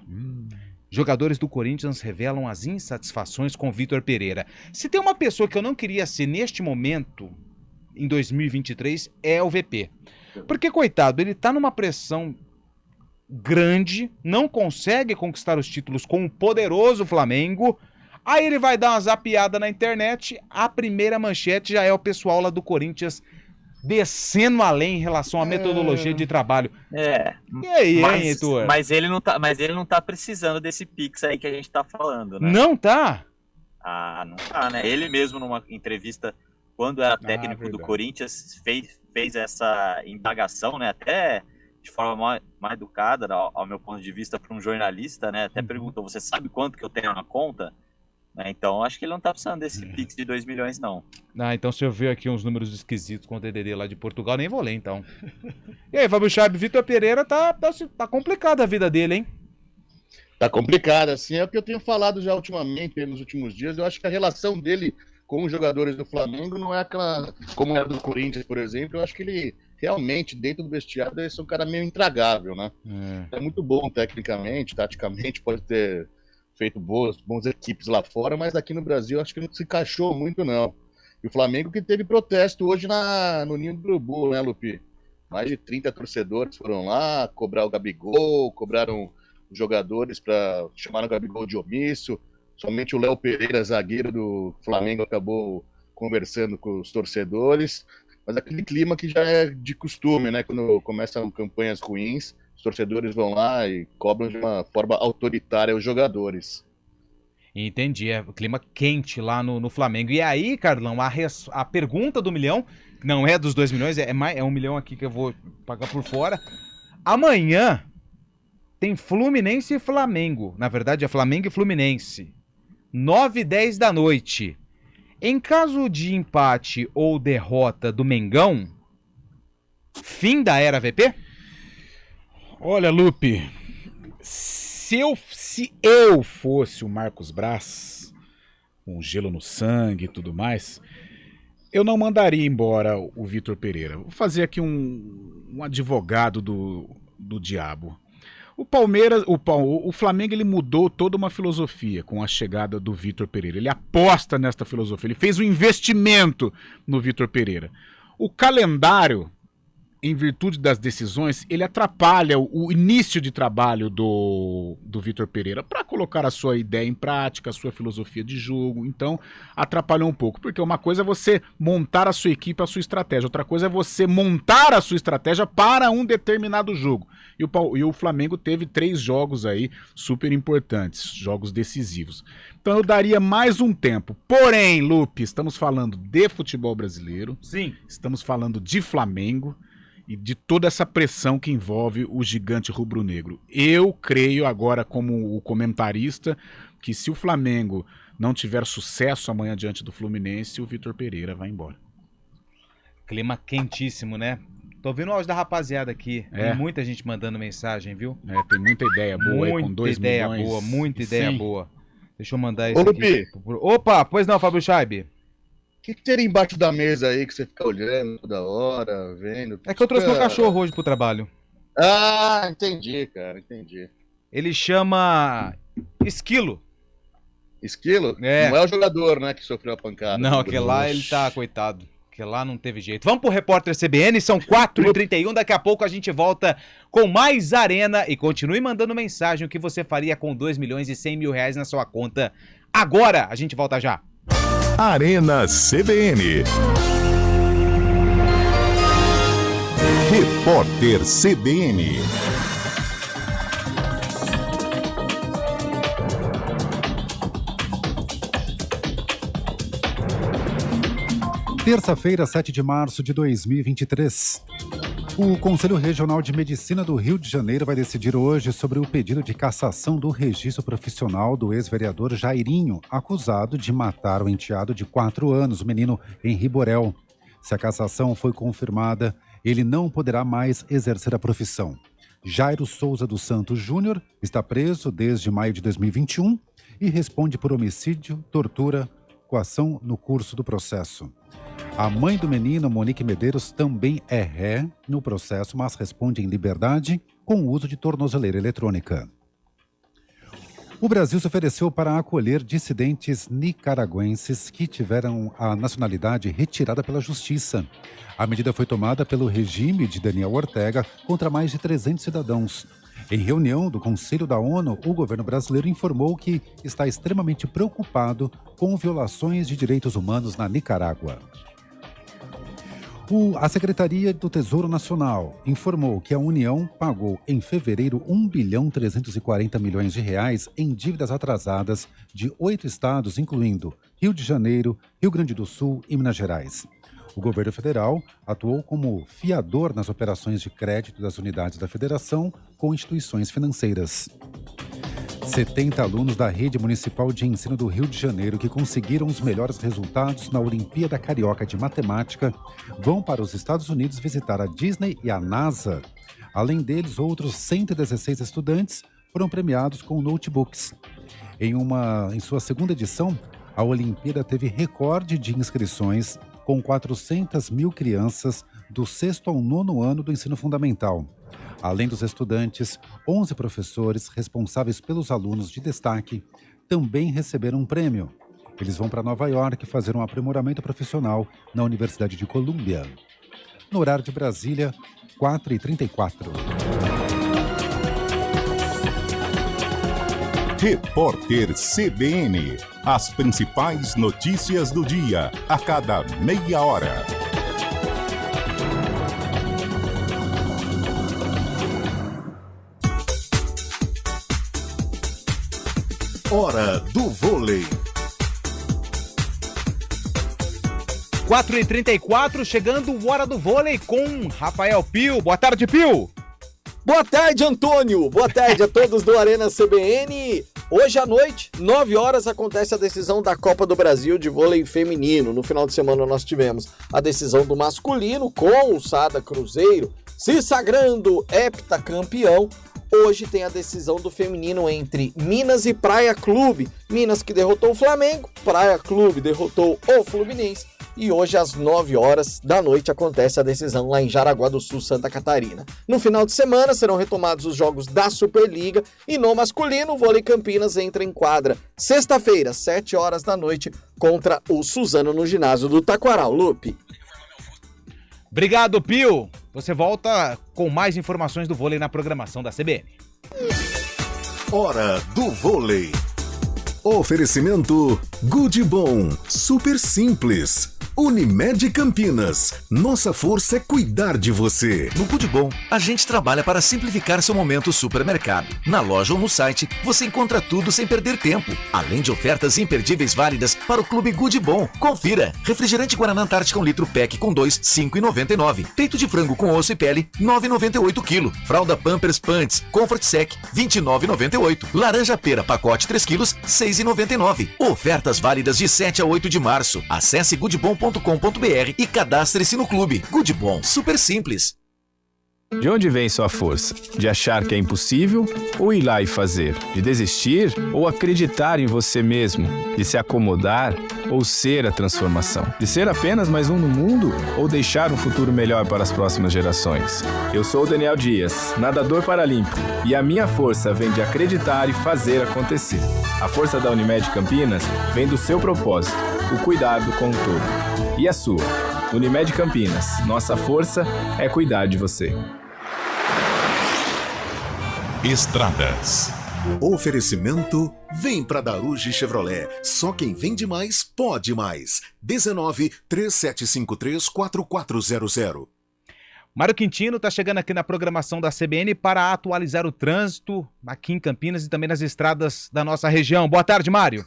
Jogadores do Corinthians revelam as insatisfações com Vitor Pereira. Se tem uma pessoa que eu não queria ser neste momento, em 2023, é o VP. Porque, coitado, ele tá numa pressão grande, não consegue conquistar os títulos com o poderoso Flamengo. Aí ele vai dar uma zapeada na internet, a primeira manchete já é o pessoal lá do Corinthians descendo além em relação à metodologia de trabalho. E aí, hein, Heitor? Mas ele não tá precisando desse Pix aí que a gente tá falando, né? Não tá? Não tá, né? Ele mesmo numa entrevista, quando era técnico do Corinthians, fez essa indagação, né? Até de forma mais educada, ao meu ponto de vista, para um jornalista, né? Até perguntou, você sabe quanto que eu tenho na conta? Então, acho que ele não tá precisando desse Pix de 2 milhões, não. Então se eu ver aqui uns números esquisitos com o DDD lá de Portugal, nem vou ler, então. E aí, Fábio Chave, Vitor Pereira tá complicada a vida dele, hein? Tá complicado, assim, é o que eu tenho falado já ultimamente, nos últimos dias. Eu acho que a relação dele com os jogadores do Flamengo não é aquela, como era do Corinthians, por exemplo. Eu acho que ele realmente, dentro do vestiário, deve ser um cara meio intragável, né? É muito bom tecnicamente, taticamente, pode ter feito bons equipes lá fora, mas aqui no Brasil acho que não se encaixou muito, não. E o Flamengo que teve protesto hoje no Ninho do Urubu, né, Lupi? Mais de 30 torcedores foram lá cobrar o Gabigol, cobraram os jogadores chamaram o Gabigol de omisso. Somente o Léo Pereira, zagueiro do Flamengo, acabou conversando com os torcedores. Mas aquele clima que já é de costume, né? Quando começam campanhas ruins, os torcedores vão lá e cobram de uma forma autoritária os jogadores. Entendi, é o clima quente lá no Flamengo. E aí, Carlão, a pergunta do milhão, não é dos 2 milhões, é 1 milhão aqui que eu vou pagar por fora. Amanhã tem Fluminense e Flamengo. Na verdade, é Flamengo e Fluminense. 9h10 da noite. Em caso de empate ou derrota do Mengão, fim da era VP? Olha, Lupe, se eu fosse o Marcos Braz, com gelo no sangue e tudo mais, eu não mandaria embora o Vitor Pereira. Vou fazer aqui um advogado do diabo. O Flamengo, ele mudou toda uma filosofia com a chegada do Vitor Pereira. Ele aposta nesta filosofia, ele fez um investimento no Vitor Pereira. O calendário, em virtude das decisões, ele atrapalha o início de trabalho do Vitor Pereira para colocar a sua ideia em prática, a sua filosofia de jogo. Então, atrapalhou um pouco, porque uma coisa é você montar a sua equipe, a sua estratégia, outra coisa é você montar a sua estratégia para um determinado jogo. E o Flamengo teve 3 jogos aí super importantes, jogos decisivos. Então eu daria mais um tempo. Porém, Lupe, estamos falando de futebol brasileiro. Sim. Estamos falando de Flamengo e de toda essa pressão que envolve o gigante rubro-negro. Eu creio agora, como o comentarista, que se o Flamengo não tiver sucesso amanhã diante do Fluminense, o Vitor Pereira vai embora. Clima quentíssimo, né? Tô ouvindo o áudio da rapaziada aqui. Tem muita gente mandando mensagem, viu? Tem muita ideia boa aí com 2 milhões. Muita ideia boa. Deixa eu mandar isso aqui. Lupi. Opa, pois não, Fábio Scheibe. O que teria embaixo da mesa aí que você fica olhando toda hora, vendo? É que eu trouxe meu cachorro hoje pro trabalho. Ah, entendi, cara, entendi. Ele chama Esquilo. Esquilo? Não é o jogador, né, que sofreu a pancada. Não, aquele lá ele tá, coitado. Que lá não teve jeito. Vamos pro Repórter CBN, são 4h31, daqui a pouco a gente volta com mais Arena e continue mandando mensagem o que você faria com 2 milhões e 100 mil reais na sua conta. Agora, a gente volta já. Arena CBN. Repórter CBN. Terça-feira, 7 de março de 2023. O Conselho Regional de Medicina do Rio de Janeiro vai decidir hoje sobre o pedido de cassação do registro profissional do ex-vereador Jairinho, acusado de matar o enteado de 4 anos, o menino Henri Borel. Se a cassação foi confirmada, ele não poderá mais exercer a profissão. Jairo Souza dos Santos Júnior está preso desde maio de 2021 e responde por homicídio, tortura, coação no curso do processo. A mãe do menino, Monique Medeiros, também é ré no processo, mas responde em liberdade com o uso de tornozeleira eletrônica. O Brasil se ofereceu para acolher dissidentes nicaragüenses que tiveram a nacionalidade retirada pela justiça. A medida foi tomada pelo regime de Daniel Ortega contra mais de 300 cidadãos. Em reunião do Conselho da ONU, o governo brasileiro informou que está extremamente preocupado com violações de direitos humanos na Nicarágua. A Secretaria do Tesouro Nacional informou que a União pagou em fevereiro 1.340 bilhões de reais em dívidas atrasadas de 8 estados, incluindo Rio de Janeiro, Rio Grande do Sul e Minas Gerais. O governo federal atuou como fiador nas operações de crédito das unidades da federação com instituições financeiras. 70 alunos da Rede Municipal de Ensino do Rio de Janeiro que conseguiram os melhores resultados na Olimpíada Carioca de Matemática vão para os Estados Unidos visitar a Disney e a NASA. Além deles, outros 116 estudantes foram premiados com notebooks. Em sua segunda edição, a Olimpíada teve recorde de inscrições, com 400 mil crianças do 6º ao 9º ano do ensino fundamental. Além dos estudantes, 11 professores responsáveis pelos alunos de destaque também receberam um prêmio. Eles vão para Nova York fazer um aprimoramento profissional na Universidade de Colômbia. No horário de Brasília, 4h34. Repórter CBN. As principais notícias do dia, a cada meia hora. Hora do vôlei. 4h34, chegando Hora do Vôlei com Rafael Pio. Boa tarde, Pio. Boa tarde, Antônio. Boa tarde a todos do Arena CBN. Hoje à noite, 9 horas, acontece a decisão da Copa do Brasil de vôlei feminino. No final de semana nós tivemos a decisão do masculino com o Sada Cruzeiro se sagrando heptacampeão. Hoje tem a decisão do feminino entre Minas e Praia Clube. Minas que derrotou o Flamengo, Praia Clube derrotou o Fluminense. E hoje às 9 horas da noite acontece a decisão lá em Jaraguá do Sul, Santa Catarina. No final de semana serão retomados os jogos da Superliga e no masculino o Vôlei Campinas entra em quadra sexta-feira, 7 horas da noite, contra o Suzano no ginásio do Taquaral. Lupe. Obrigado, Pio. Você volta com mais informações do vôlei na programação da CBN. Hora do vôlei. Oferecimento Good Bom, super simples. Unimed Campinas, nossa força é cuidar de você. No Good Bom, a gente trabalha para simplificar seu momento supermercado. Na loja ou no site, você encontra tudo sem perder tempo. Além de ofertas imperdíveis válidas para o Clube Good Bom. Confira. Refrigerante Guaraná Antártica 1 litro pack com 2, 5,99. Peito de frango com osso e pele, 9,98 kg. Fralda Pampers Pants Comfort Sec, 29,98. Laranja pera pacote 3 kg, 6,99. Ofertas válidas de 7 a 8 de março. Acesse goodbom.com.br e cadastre-se no clube. Good Bom, super simples. De onde vem sua força? De achar que é impossível ou ir lá e fazer? De desistir ou acreditar em você mesmo? De se acomodar ou ser a transformação? De ser apenas mais um no mundo ou deixar um futuro melhor para as próximas gerações? Eu sou o Daniel Dias, nadador paralímpico, e a minha força vem de acreditar e fazer acontecer. A força da Unimed Campinas vem do seu propósito, o cuidado com o todo. E a sua? Unimed Campinas, nossa força é cuidar de você. Estradas. Oferecimento, vem pra Daruge Chevrolet. Só quem vende mais, pode mais. 19-3753-4400. Mário Quintino está chegando aqui na programação da CBN para atualizar o trânsito aqui em Campinas e também nas estradas da nossa região. Boa tarde, Mário.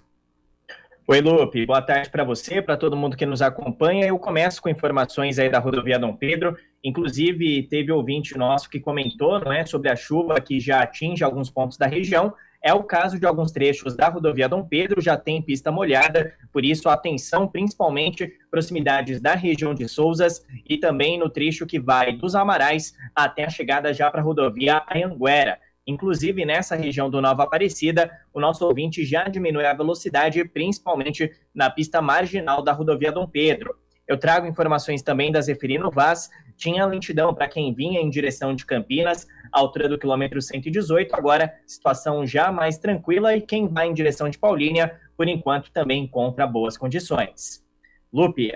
Oi, Lupe. Boa tarde para você, para todo mundo que nos acompanha. Eu começo com informações aí da rodovia Dom Pedro. Inclusive, teve ouvinte nosso que comentou, não é, sobre a chuva que já atinge alguns pontos da região. É o caso de alguns trechos da rodovia Dom Pedro, já tem pista molhada, por isso atenção, principalmente proximidades da região de Souzas e também no trecho que vai dos Amarais até a chegada já para a rodovia Anhanguera. Inclusive, nessa região do Nova Aparecida, o nosso ouvinte já diminui a velocidade, principalmente na pista marginal da rodovia Dom Pedro. Eu trago informações também da Zeferino Vaz, tinha lentidão para quem vinha em direção de Campinas, altura do quilômetro 118, agora situação já mais tranquila, e quem vai em direção de Paulínia, por enquanto, também encontra boas condições. Lupe.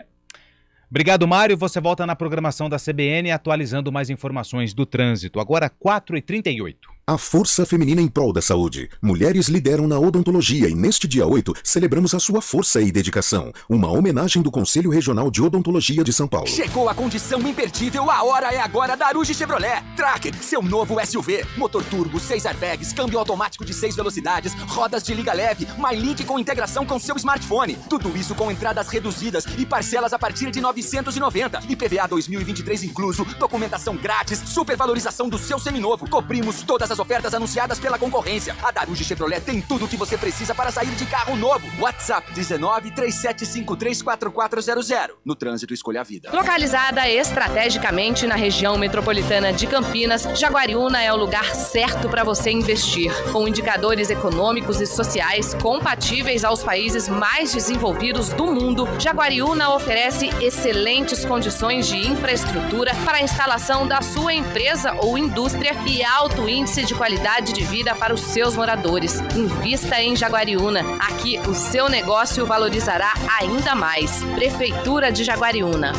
Obrigado, Mário. Você volta na programação da CBN atualizando mais informações do trânsito. Agora, 4h38. A força feminina em prol da saúde. Mulheres lideram na odontologia e neste dia 8 celebramos a sua força e dedicação. Uma homenagem do Conselho Regional de Odontologia de São Paulo. Chegou a condição imperdível, a hora é agora. Daruge Chevrolet Tracker, seu novo SUV. Motor turbo, 6 airbags, câmbio automático de 6 velocidades, rodas de liga leve, MyLink com integração com seu smartphone. Tudo isso com entradas reduzidas e parcelas a partir de 990. IPVA 2023 incluso, documentação grátis, supervalorização do seu seminovo. Cobrimos todas as das ofertas anunciadas pela concorrência. A Daruge Chevrolet tem tudo o que você precisa para sair de carro novo. WhatsApp 1937534400. No trânsito, escolha a vida. Localizada estrategicamente na região metropolitana de Campinas, Jaguariúna é o lugar certo para você investir. Com indicadores econômicos e sociais compatíveis aos países mais desenvolvidos do mundo, Jaguariúna oferece excelentes condições de infraestrutura para a instalação da sua empresa ou indústria e alto índice de qualidade de vida para os seus moradores. Invista em Jaguariúna. Aqui o seu negócio valorizará ainda mais. Prefeitura de Jaguariúna.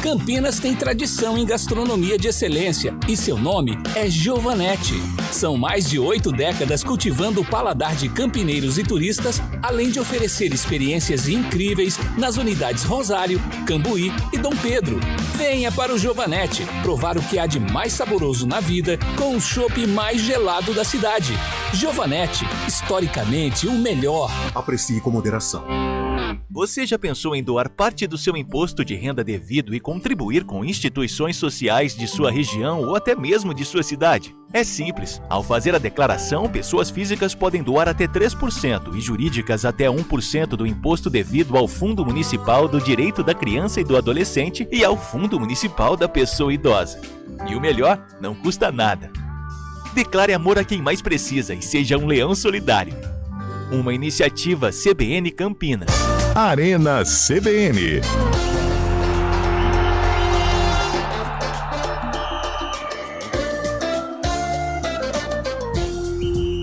Campinas tem tradição em gastronomia de excelência e seu nome é Giovanetti. São mais de 8 décadas cultivando o paladar de campineiros e turistas, além de oferecer experiências incríveis nas unidades Rosário, Cambuí e Dom Pedro. Venha para o Giovanetti provar o que há de mais saboroso na vida com o chopp mais gelado da cidade. Giovanetti, historicamente o melhor. Aprecie com moderação. Você já pensou em doar parte do seu imposto de renda devido e contribuir com instituições sociais de sua região ou até mesmo de sua cidade? É simples. Ao fazer a declaração, pessoas físicas podem doar até 3% e jurídicas até 1% do imposto devido ao Fundo Municipal do Direito da Criança e do Adolescente e ao Fundo Municipal da Pessoa Idosa. E o melhor, não custa nada. Declare amor a quem mais precisa e seja um leão solidário. Uma iniciativa CBN Campinas. Arena CBN.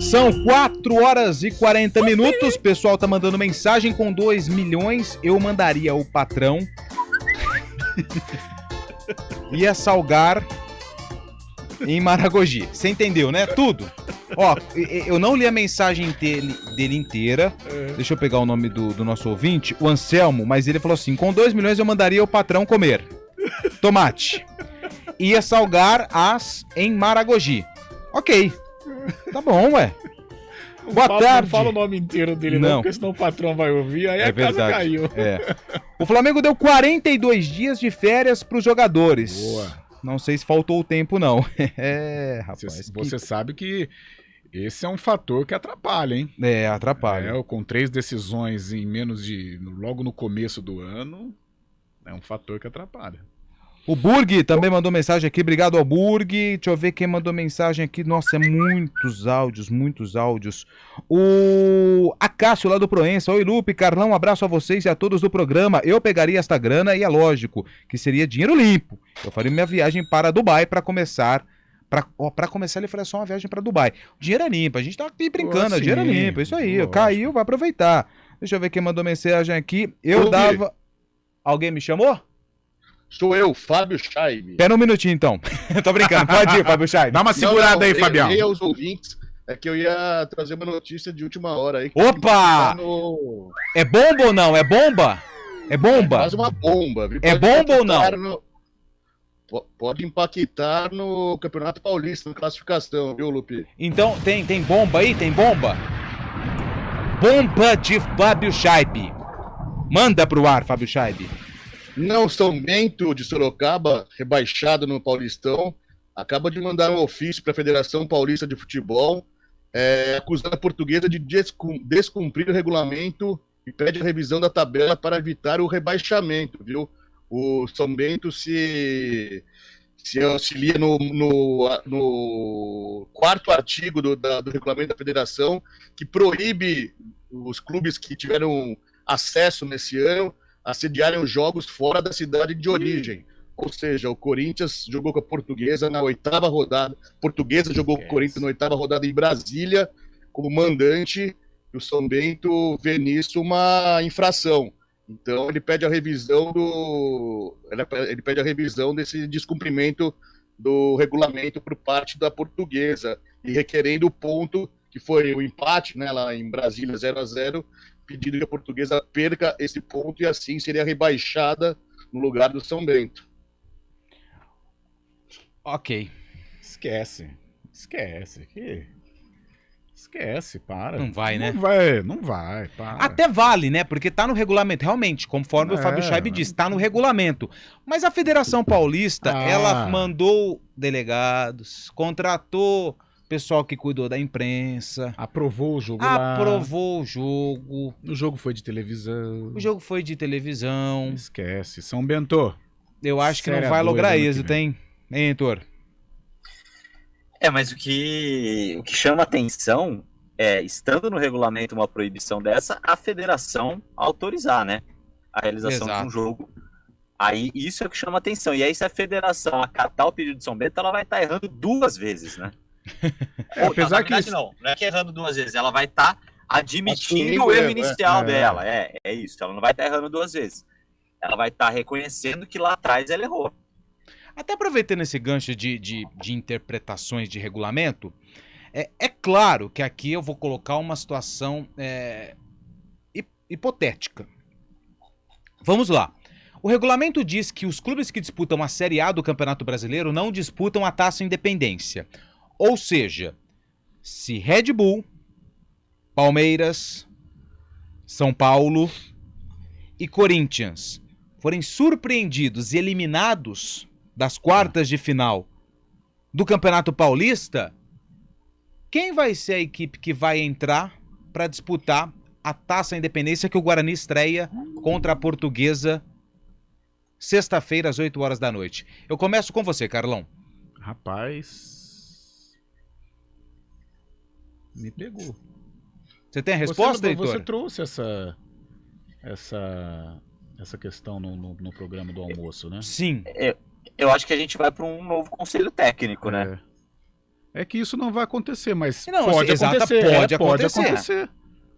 São 4 horas e 40 minutos. O pessoal tá mandando mensagem com 2 milhões. Eu mandaria o patrão. Ia salgar em Maragogi. Você entendeu, né? Tudo. Ó, eu não li a mensagem dele inteira. Deixa eu pegar o nome do nosso ouvinte, o Anselmo, mas ele falou assim: com 2 milhões eu mandaria o patrão comer tomate. Ia salgar as em Maragogi. Ok. Tá bom, ué. Boa tarde. Não fala o nome inteiro dele, não, porque senão o patrão vai ouvir, aí a casa caiu. É. O Flamengo deu 42 dias de férias pros jogadores. Boa. Não sei se faltou o tempo, não. É, rapaz. Você sabe que esse é um fator que atrapalha, hein? É, atrapalha. Com 3 decisões em menos de... logo no começo do ano, é um fator que atrapalha. O Burg também mandou mensagem aqui. Obrigado ao Burg. Deixa eu ver quem mandou mensagem aqui. Nossa, é muitos áudios. O Acácio lá do Proença. Oi, Lupe, Carlão, um abraço a vocês e a todos do programa. Eu pegaria esta grana e é lógico que seria dinheiro limpo. Eu faria minha viagem para Dubai para começar. Pra começar, ele faria só uma viagem para Dubai. O dinheiro é limpo, a gente tá aqui brincando, o dinheiro é limpo, isso aí. Lógico. Caiu, vai aproveitar. Deixa eu ver quem mandou mensagem aqui. Alguém me chamou? Sou eu, Fábio Scheibe. Pera um minutinho, então. Tô brincando, pode ir, Fábio Scheibe. Dá uma segurada aí, Fabião. E aos ouvintes, é que eu ia trazer uma notícia de última hora aí. Opa! É bomba ou não? É bomba? É bomba? É quase uma bomba. Viu? É bomba ou não? Pode impactar no Campeonato Paulista, na classificação, viu, Lupe? Então, tem bomba aí? Tem bomba? Bomba de Fábio Scheibe. Manda pro ar, Fábio Scheibe. Não, São Bento de Sorocaba, rebaixado no Paulistão, acaba de mandar um ofício para a Federação Paulista de Futebol, acusando a Portuguesa de descumprir o regulamento e pede a revisão da tabela para evitar o rebaixamento, viu? O São Bento se auxilia no 4º artigo do regulamento da federação, que proíbe os clubes que tiveram acesso nesse ano a sediarem os jogos fora da cidade de origem. Ou seja, o Corinthians jogou com a Portuguesa na 8ª rodada. Portuguesa jogou com o Corinthians na 8ª rodada em Brasília como mandante, e o São Bento vê nisso uma infração. Então ele pede a revisão desse descumprimento do regulamento por parte da Portuguesa e requerendo o ponto que foi o empate, né, lá em Brasília 0-0, pedindo que a Portuguesa perca esse ponto e assim seria rebaixada no lugar do São Bento. Ok. Esquece, para. Não vai, né? Não vai, para. Até vale, né? Porque tá no regulamento, realmente, conforme o Fábio Scheibe disse, tá no regulamento. Mas a Federação Paulista, ela mandou delegados, contratou pessoal que cuidou da imprensa. Aprovou o jogo lá. Aprovou o jogo. O jogo foi de televisão. O jogo foi de televisão. Esquece. São Bento. Eu acho que não vai lograr êxito, hein, Heitor? Mas o que chama atenção é, estando no regulamento uma proibição dessa, a federação autorizar, né? A realização de um jogo. Aí isso é o que chama atenção. E aí, se a federação acatar o pedido de São Bento, ela vai estar errando 2 vezes, né? Apesar que não é que errando 2 vezes, ela vai estar admitindo o erro inicial dela. É isso, ela não vai estar errando 2 vezes. Ela vai estar reconhecendo que lá atrás ela errou. Até aproveitando esse gancho de interpretações de regulamento, é claro que aqui eu vou colocar uma situação hipotética. Vamos lá. O regulamento diz que os clubes que disputam a Série A do Campeonato Brasileiro não disputam a Taça Independência. Ou seja, se Red Bull, Palmeiras, São Paulo e Corinthians forem surpreendidos e eliminados das quartas de final do Campeonato Paulista, quem vai ser a equipe que vai entrar para disputar a Taça Independência que o Guarani estreia contra a Portuguesa sexta-feira às 8 horas da noite? Eu começo com você, Carlão. Rapaz, me pegou. Você tem a resposta, Heitor? Você trouxe essa questão no programa do almoço, né? Sim. Eu acho que a gente vai para um novo conselho técnico, né? É que isso não vai acontecer, mas não, pode acontecer. Pode acontecer.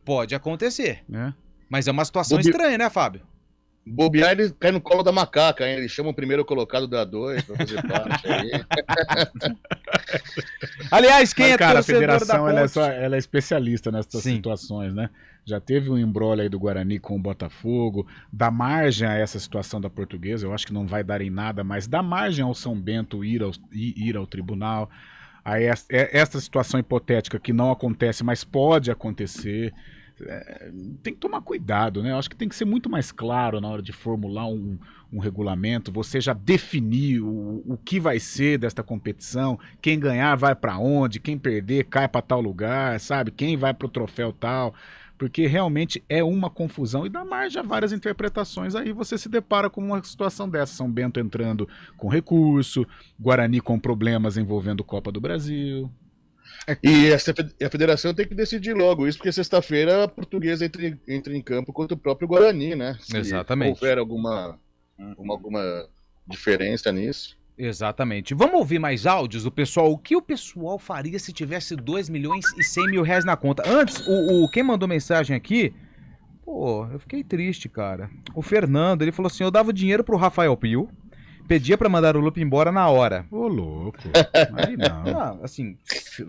Pode acontecer. Mas é uma situação estranha, né, Fábio? Bobear, ele cai no colo da macaca, hein? Ele chama o primeiro colocado da 2 para fazer parte aí. Aliás, quem cara, a federação ela é especialista nessas situações, né? Já teve um embrolho aí do Guarani com o Botafogo, dá margem a essa situação da Portuguesa, eu acho que não vai dar em nada, mas dá margem ao São Bento ir ao tribunal. Aí essa situação hipotética que não acontece, mas pode acontecer, tem que tomar cuidado, né? Eu acho que tem que ser muito mais claro na hora de formular um regulamento, você já definir o que vai ser desta competição, quem ganhar vai para onde, quem perder cai para tal lugar, sabe? Quem vai para o troféu tal, porque realmente é uma confusão e dá margem a várias interpretações. Aí você se depara com uma situação dessa, São Bento entrando com recurso, Guarani com problemas envolvendo Copa do Brasil. E a federação tem que decidir logo isso, porque sexta-feira a Portuguesa entra em campo contra o próprio Guarani, né? Se Exatamente. houver alguma diferença nisso. Exatamente. Vamos ouvir mais áudios do pessoal. O que o pessoal faria se tivesse 2 milhões e 100 mil reais na conta? Antes, quem mandou mensagem aqui, pô, eu fiquei triste, cara. O Fernando, ele falou assim, eu dava o dinheiro pro Rafael Pio, pedia pra mandar o Lupe embora na hora. Ô, louco. Aí não. Assim, se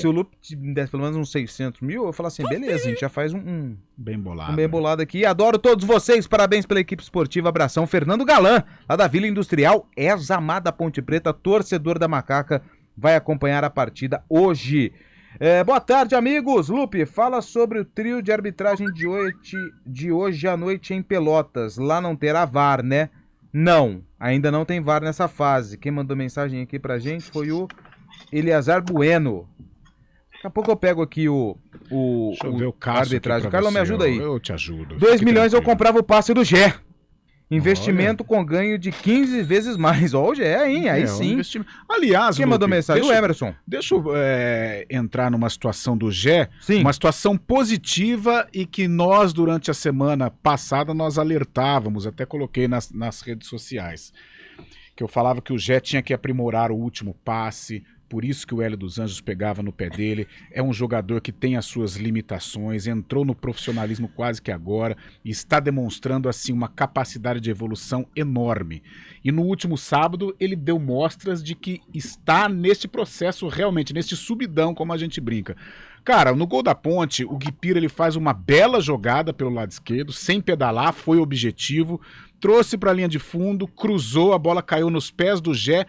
o Lupe me desse pelo menos uns 600 mil, eu falo assim, beleza, a gente já faz um bem bolado. Um bem bolado aqui. Adoro todos vocês, parabéns pela equipe esportiva, abração. Fernando Galan, lá da Vila Industrial, Amada Ponte Preta, torcedor da Macaca, vai acompanhar a partida hoje. Boa tarde, amigos. Lupe, fala sobre o trio de arbitragem de hoje à noite em Pelotas. Lá não terá VAR, né? Não, ainda não tem VAR nessa fase. Quem mandou mensagem aqui pra gente foi o Eleazar Bueno. Daqui a pouco eu pego aqui Deixa eu ver o caso arbitragem. Carlão, me ajuda aí. Eu te ajudo. 2 milhões eu comprava o passe do Gé. Investimento com ganho de 15 vezes mais. Ó, o Gé, hein? Aí sim. Aliás, quem mandou mensagem? O Emerson. Deixa eu entrar numa situação do Gé. Sim. Uma situação positiva e que nós, durante a semana passada, nós alertávamos, até coloquei nas redes sociais, que eu falava que o Gé tinha que aprimorar o último passe, por isso que o Hélio dos Anjos pegava no pé dele. É um jogador que tem as suas limitações, entrou no profissionalismo quase que agora e está demonstrando assim uma capacidade de evolução enorme. E no último sábado ele deu mostras de que está neste processo realmente, neste subidão, como a gente brinca. Cara, no gol da Ponte, o Guipira ele faz uma bela jogada pelo lado esquerdo, sem pedalar, foi o objetivo, trouxe para a linha de fundo, cruzou, a bola caiu nos pés do Gé.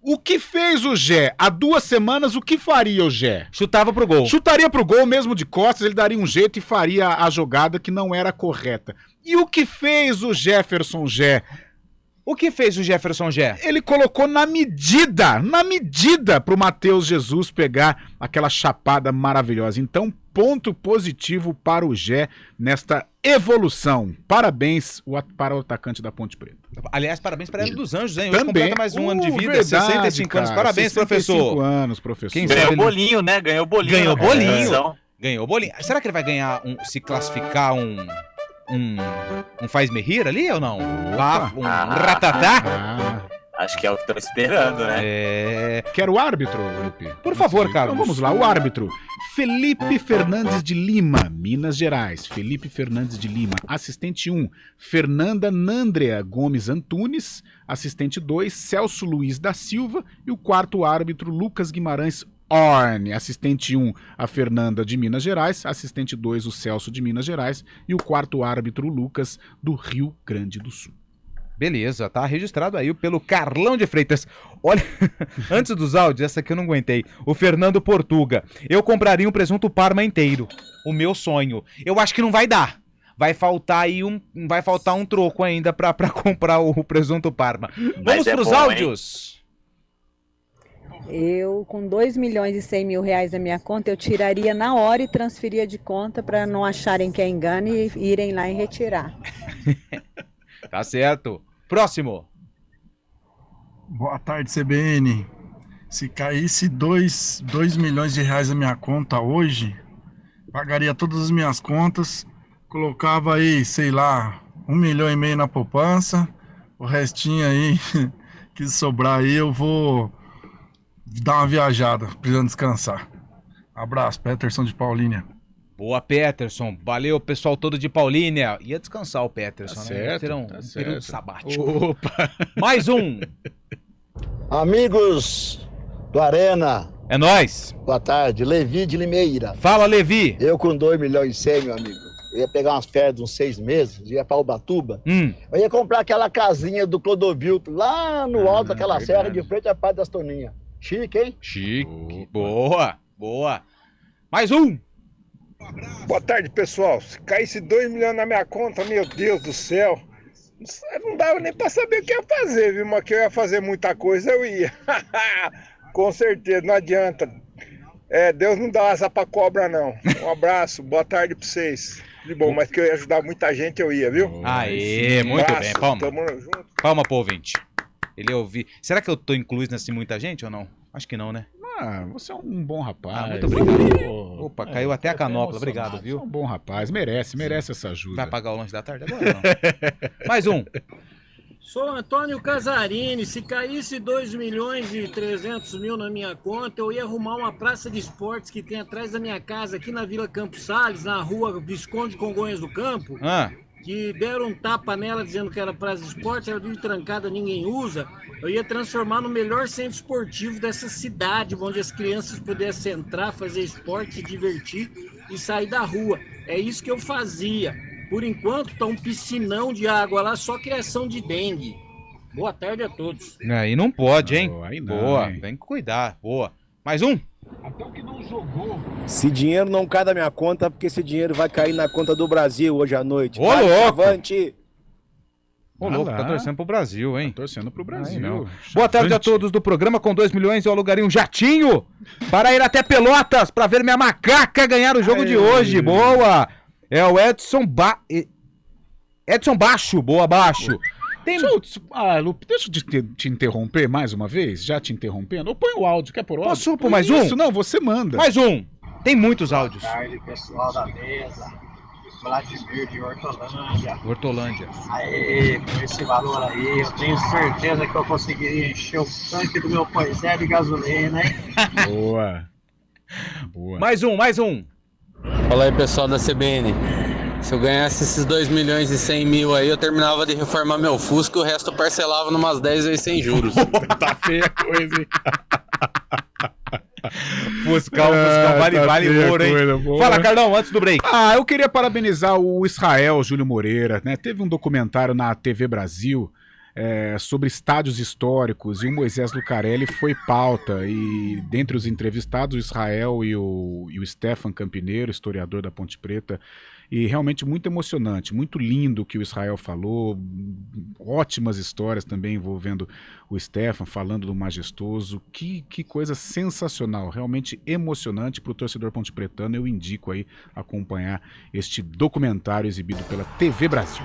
O que fez o Gé? Há 2 semanas, o que faria o Gé? Chutava pro gol. Chutaria pro gol, mesmo de costas, ele daria um jeito e faria a jogada que não era correta. E o que fez o Jefferson Gé? O que fez o Jefferson Gé? Ele colocou na medida pro Matheus Jesus pegar aquela chapada maravilhosa. Então, ponto positivo para o Gé nesta evolução. Parabéns para o atacante da Ponte Preta. Aliás, parabéns para ele dos Anjos, hein? Também. Completa mais um ano de vida, Verdade, 65 anos. cara. Parabéns, 65 professor. anos, professor. Quem Ganhou sabe ele- bolinho, né? Ganhou bolinho. Ganhou na bolinho. competição. Ganhou bolinho. Será que ele vai ganhar, se classificar um faz-me rir ali ou não? Um ratatá? Acho que é o que estão esperando, né? Quero o árbitro, Lupe. Por favor, Carlos. Então vamos lá, o árbitro. Felipe Fernandes de Lima, Minas Gerais. Felipe Fernandes de Lima. Assistente 1, Fernanda Nandrea Gomes Antunes. Assistente 2, Celso Luiz da Silva. E o quarto árbitro, Lucas Guimarães Orne. Assistente 1, a Fernanda de Minas Gerais. Assistente 2, o Celso de Minas Gerais. E o quarto árbitro, o Lucas do Rio Grande do Sul. Beleza, tá registrado aí pelo Carlão de Freitas. Olha, antes dos áudios, essa aqui eu não aguentei. O Fernando Portuga. Eu compraria um presunto Parma inteiro. O meu sonho. Eu acho que não vai dar. Vai faltar aí um troco ainda pra comprar o presunto Parma. Vamos pros bom, áudios. Eu, com 2 milhões e 100 mil reais na minha conta, eu tiraria na hora e transferia de conta para não acharem que é engano e irem lá e retirar. Tá certo. Próximo. Boa tarde, CBN. Se caísse 2 milhões de reais na minha conta hoje, pagaria todas as minhas contas, colocava aí, sei lá, 1,5 milhão na poupança, o restinho aí que sobrar aí eu vou dar uma viajada, precisando descansar. Abraço, Peterson de Paulínia. Boa, Peterson. Valeu, pessoal todo de Paulínia. Ia descansar o Peterson, Tá né? certo, Terá um tá período certo. sabático. Opa! Mais um. Amigos do Arena. É nóis. Boa tarde, Levi de Limeira. Fala, Levi. Eu com 2 milhões e 100, meu amigo. Eu ia pegar umas férias de uns 6 meses, ia pra Ubatuba. Eu ia comprar aquela casinha do Clodovilto, lá no alto daquela serra, de frente à Praia das Toninhas. Chique, hein? Chique. Boa, boa. Mais um. Boa tarde, pessoal. Se caísse 2 milhões na minha conta, meu Deus do céu, não dava nem pra saber o que ia fazer, viu? Mas que eu ia fazer muita coisa, eu ia. Com certeza, não adianta. Deus não dá asa pra cobra, não. Um abraço, boa tarde pra vocês. De bom, mas que eu ia ajudar muita gente, eu ia, viu? Aê, muito Abraço, bem. Palma. tamo junto. Palma pro ouvinte. Ele ouviu. Será que eu tô incluído nessa muita gente ou não? Acho que não, né? Ah, você é um bom rapaz. Muito obrigado. Opa, caiu até a canopla. Obrigado, viu? Você é um bom rapaz. Merece essa ajuda. Vai pagar o lanche da tarde agora ou não? Mais um. Sou Antônio Casarini. Se caísse 2 milhões e 300 mil na minha conta, eu ia arrumar uma praça de esportes que tem atrás da minha casa, aqui na Vila Campos Salles, na rua Visconde Congonhas do Campo. Que deram um tapa nela dizendo que era praça de esportes, era tudo trancada, ninguém usa. Eu ia transformar no melhor centro esportivo dessa cidade, onde as crianças pudessem entrar, fazer esporte, se divertir e sair da rua. É isso que eu fazia. Por enquanto, tá um piscinão de água lá, só criação de dengue. Boa tarde a todos. Aí não pode, hein? Aí não, Boa, hein? tem que cuidar. Boa. Mais um. Se dinheiro não cai da minha conta, porque esse dinheiro vai cair na conta do Brasil hoje à noite. Ô, Vai, louco! Avante! Ô, louco, tá torcendo pro Brasil, hein? Torcendo pro Brasil. Aí não. Boa tarde a todos do programa. Com 2 milhões eu alugaria um jatinho para ir até Pelotas para ver minha macaca ganhar o jogo de hoje. Boa! É o Edson Baixo. Boa, Baixo. Lupe, deixa eu te interromper mais uma vez, já te interrompendo. Ou põe o áudio, quer pôr o áudio? Posso pôr mais um? Isso, não, você manda. Mais um. Tem muitos áudios. Boa tarde, pessoal da mesa. Vladimir de Hortolândia. Aí, com esse valor aí, eu tenho certeza que eu conseguiria encher o tanque do meu Poisé de gasolina, hein? Boa. Mais um. Fala aí, pessoal da CBN. Se eu ganhasse esses 2 milhões e 100 mil aí, eu terminava de reformar meu Fusca e o resto eu parcelava numas 10 vezes sem juros. Tá feia a coisa, hein? Fusca vale ouro, hein? Fala, Carlão, antes do break. Eu queria parabenizar o Israel Júlio Moreira, né? Teve um documentário na TV Brasil sobre estádios históricos e o Moisés Lucarelli foi pauta. E dentre os entrevistados, o Israel e o Stefan Campineiro, historiador da Ponte Preta, E realmente muito emocionante, muito lindo o que o Israel falou, ótimas histórias também envolvendo o Stefan, falando do Majestoso, que coisa sensacional, realmente emocionante para o torcedor pontepretano. Eu indico aí acompanhar este documentário exibido pela TV Brasil.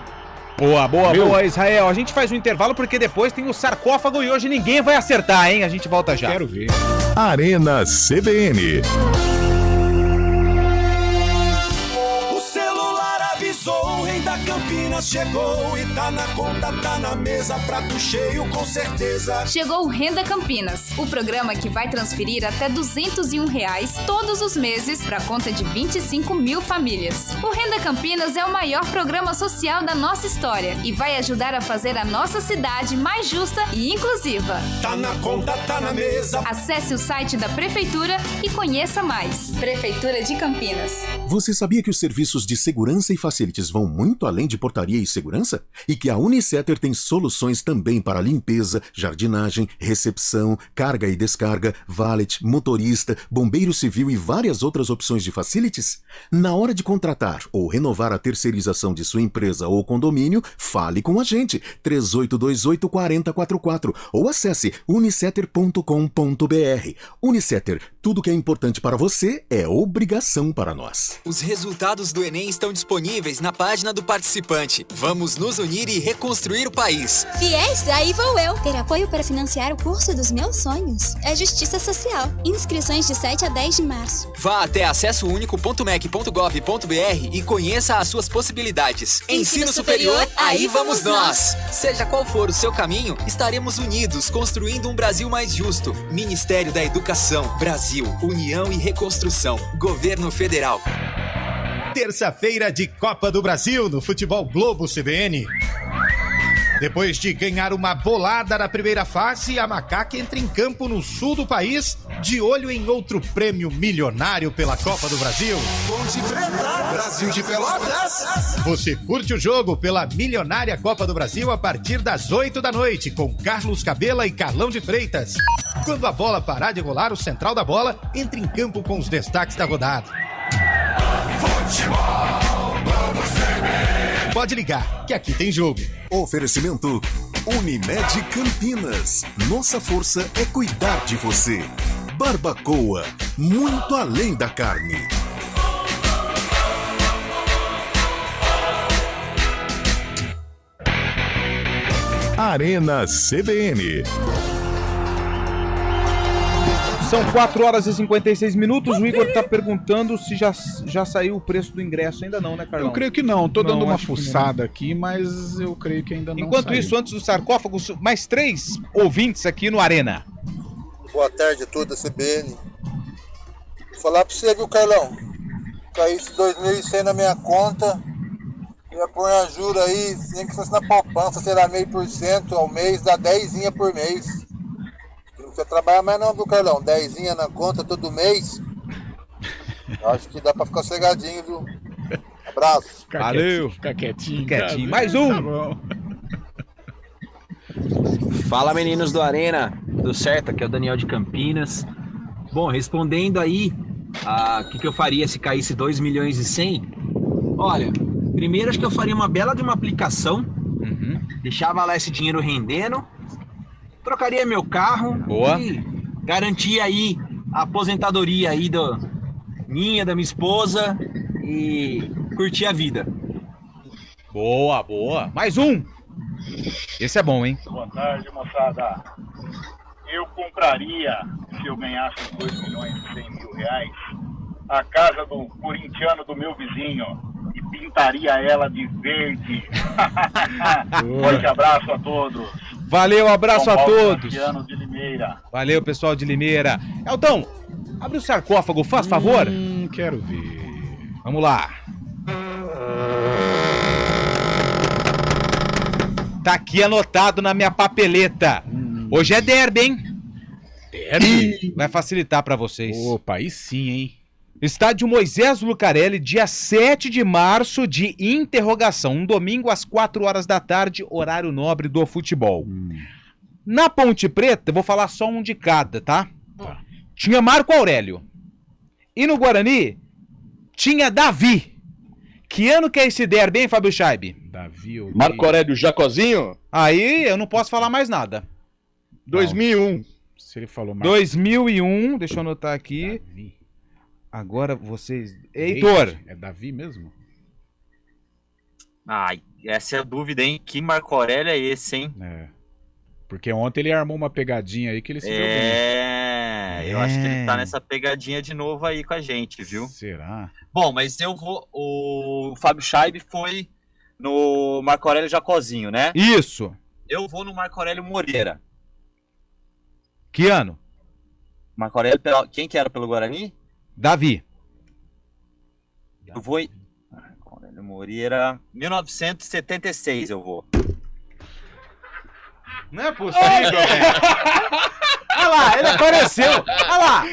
Boa, Israel. A gente faz um intervalo porque depois tem o sarcófago e hoje ninguém vai acertar, hein? A gente volta já. Quero ver. Arena CBN. O rei da Campinas chegou e tá na conta, tá na mesa, prato cheio com certeza. Chegou o Renda Campinas, o programa que vai transferir até R$201 todos os meses para conta de 25 mil famílias. O Renda Campinas é o maior programa social da nossa história e vai ajudar a fazer a nossa cidade mais justa e inclusiva. Tá na conta, tá na mesa. Acesse o site da Prefeitura e conheça mais. Prefeitura de Campinas. Você sabia que os serviços de segurança e facilities vão muito além de portaria e segurança? E que a Unicetter tem soluções também para limpeza, jardinagem, recepção, carga e descarga, valet, motorista, bombeiro civil e várias outras opções de facilities? Na hora de contratar ou renovar a terceirização de sua empresa ou condomínio, fale com a gente, 3828-4044 ou acesse unicetter.com.br. Unicetter, tudo que é importante para você é obrigação para nós. Os resultados do Enem estão disponíveis na página do participante. Vamos nos unir e reconstruir o país. Fiéis, aí vou eu. Ter apoio para financiar o curso dos meus sonhos. É Justiça Social. Inscrições de 7 a 10 de março. Vá até acessounico.mec.gov.br e conheça as suas possibilidades. Ensino superior, aí vamos nós! Seja qual for o seu caminho, estaremos unidos construindo um Brasil mais justo. Ministério da Educação, Brasil, União e Reconstrução. Governo Federal. Terça-feira de Copa do Brasil no Futebol Globo CBN. Depois de ganhar uma bolada na primeira fase, a Macaca entra em campo no sul do país, de olho em outro prêmio milionário pela Copa do Brasil. Ponte Preta, Brasil de Pelotas. Você curte o jogo pela milionária Copa do Brasil a partir das 8 da noite, com Carlos Cabela e Carlão de Freitas. Quando a bola parar de rolar, o central da bola entra em campo com os destaques da rodada. Pode ligar, que aqui tem jogo. Oferecimento Unimed Campinas. Nossa força é cuidar de você. Barbacoa, muito além da carne. Arena CBN. São 4 horas e 56 minutos. O Igor tá perguntando se já saiu o preço do ingresso. Ainda não, né, Carlão? Eu creio que não. Tô dando uma fuçada aqui, mas eu creio que ainda não. Enquanto saiu. isso, antes do sarcófago, mais 3 ouvintes aqui no Arena. Boa tarde a toda a CBN. Vou falar pra você, viu, Carlão? Caísse 2.100 na minha conta, eu ia pôr a jura aí, nem que fosse na poupança, será 0,5% ao mês, dá 10 por mês. Não precisa trabalhar mais não, viu, Carlão? 10 na conta todo mês. Eu acho que dá pra ficar cegadinho, viu? Abraço. Valeu. Fica quietinho. Quietinho. Mais um. Tá bom. Fala, meninos do Arena. Tudo certo? Aqui é o Daniel de Campinas. Bom, respondendo aí o que eu faria se caísse 2.100.000. Olha, primeiro acho que eu faria uma bela de uma aplicação. Deixava lá esse dinheiro rendendo. Trocaria meu carro. Boa. E garantia aí a aposentadoria aí da minha esposa e curtir a vida. Boa, boa. Mais um. Esse é bom, hein? Boa tarde, moçada. Eu compraria, se eu ganhasse 2.100.000, a casa do corintiano do meu vizinho e pintaria ela de verde. Forte abraço a todos. Valeu, abraço a todos. De Limeira. Valeu, pessoal de Limeira. Elton, abre o sarcófago, faz favor. Quero ver. Vamos lá. Tá aqui anotado na minha papeleta. Hoje é derby, hein? Derby? Vai facilitar pra vocês. Opa, aí sim, hein? Estádio Moisés Lucarelli, dia 7 de março, de interrogação. Um domingo às 4 horas da tarde, horário nobre do futebol. Na Ponte Preta, eu vou falar só um de cada, tá? Tinha Marco Aurélio. E no Guarani, tinha Davi. Que ano que é esse derby, hein, Fábio Scheib? Davi ou Marco Aurélio Jacozinho? Aí eu não posso falar mais nada. 2001. Se ele falou 2001, deixa eu anotar aqui. Davi. Agora vocês... Heitor. É Davi mesmo? Ai, essa é a dúvida, hein? Que Marco Aurélio é esse, hein? É. Porque ontem ele armou uma pegadinha aí que ele se deu bem. Eu acho que ele tá nessa pegadinha de novo aí com a gente, viu? Será? Bom, mas eu vou... O Fábio Scheib foi no Marco Aurélio Jacozinho, né? Isso. Eu vou no Marco Aurélio Moreira. Que ano? Marco Aurélio, quem que era pelo Guarani? Davi. Eu vou em... Marco Aurélio Moreira, 1976 eu vou. Não é possível, velho. Olha lá, ele apareceu. Olha lá.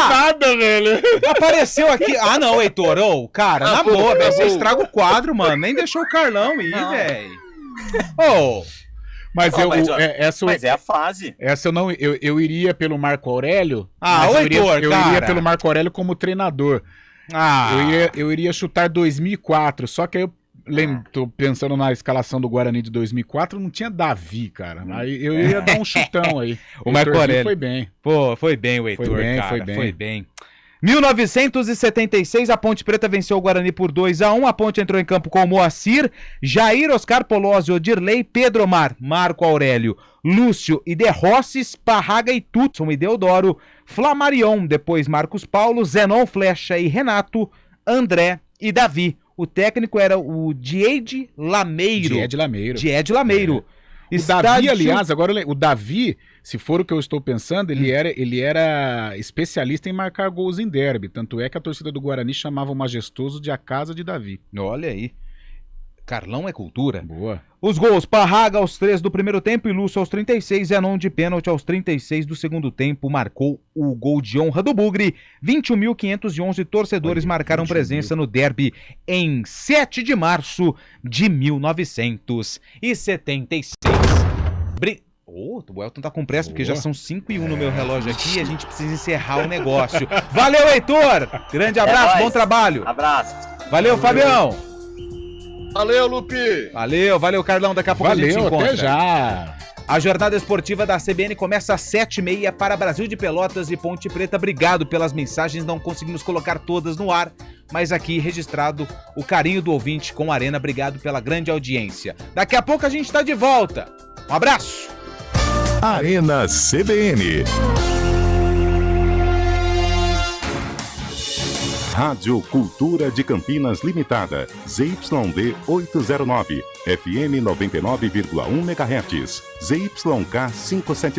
Nada, velho. Apareceu aqui. Ah, não, Heitor. Ô, cara, na boa, velho. Você estraga o quadro, mano. Nem deixou o Carlão ir, velho. Ô. Mas mas é a fase. Essa eu não. Eu iria pelo Marco Aurélio. Ah, o Heitor, eu iria pelo Marco Aurélio como treinador. Eu iria chutar 2004. Só que aí eu tô pensando na escalação do Guarani de 2004, não tinha Davi, cara. Aí eu ia dar um chutão aí. O Marco Aurélio foi bem. Pô, foi bem o Heitor, foi bem. 1976, a Ponte Preta venceu o Guarani por 2-1. A Ponte entrou em campo com o Moacir, Jair, Oscar Polozzi, Odirley, Pedro Omar, Marco Aurélio, Lúcio e De Rosses, Parraga e Tutson e Deodoro, Flamarion, depois Marcos Paulo, Zenon, Flecha e Renato, André e Davi. O técnico era o Diede Lameiro. Diede Lameiro. O Davi, aliás, agora o Davi, se for o que eu estou pensando, ele era especialista em marcar gols em derby. Tanto é que a torcida do Guarani chamava o Majestoso de a casa de Davi. Olha aí. Carlão é cultura. Boa. Os gols: Parraga aos 3 do primeiro tempo e Lúcio aos 36. Zenon de pênalti aos 36 do segundo tempo marcou o gol de honra do Bugre. 21.511 torcedores marcaram presença no derby em 7 de março de 1976. O Elton tá com pressa, porque já são 5:01 no meu relógio aqui e a gente precisa encerrar o negócio. Valeu, Heitor! Grande abraço, bom trabalho! Abraço! Valeu, Fabião! Valeu, Lupi! Valeu, Carlão. Daqui a pouco a gente se encontra. Até já! A jornada esportiva da CBN começa às 7h30 para Brasil de Pelotas e Ponte Preta. Obrigado pelas mensagens, não conseguimos colocar todas no ar, mas aqui registrado o carinho do ouvinte com a Arena. Obrigado pela grande audiência. Daqui a pouco a gente está de volta. Um abraço! Arena CBN. Rádio Cultura de Campinas Limitada, ZYD 809, FM 99,1 MHz, ZYK 570.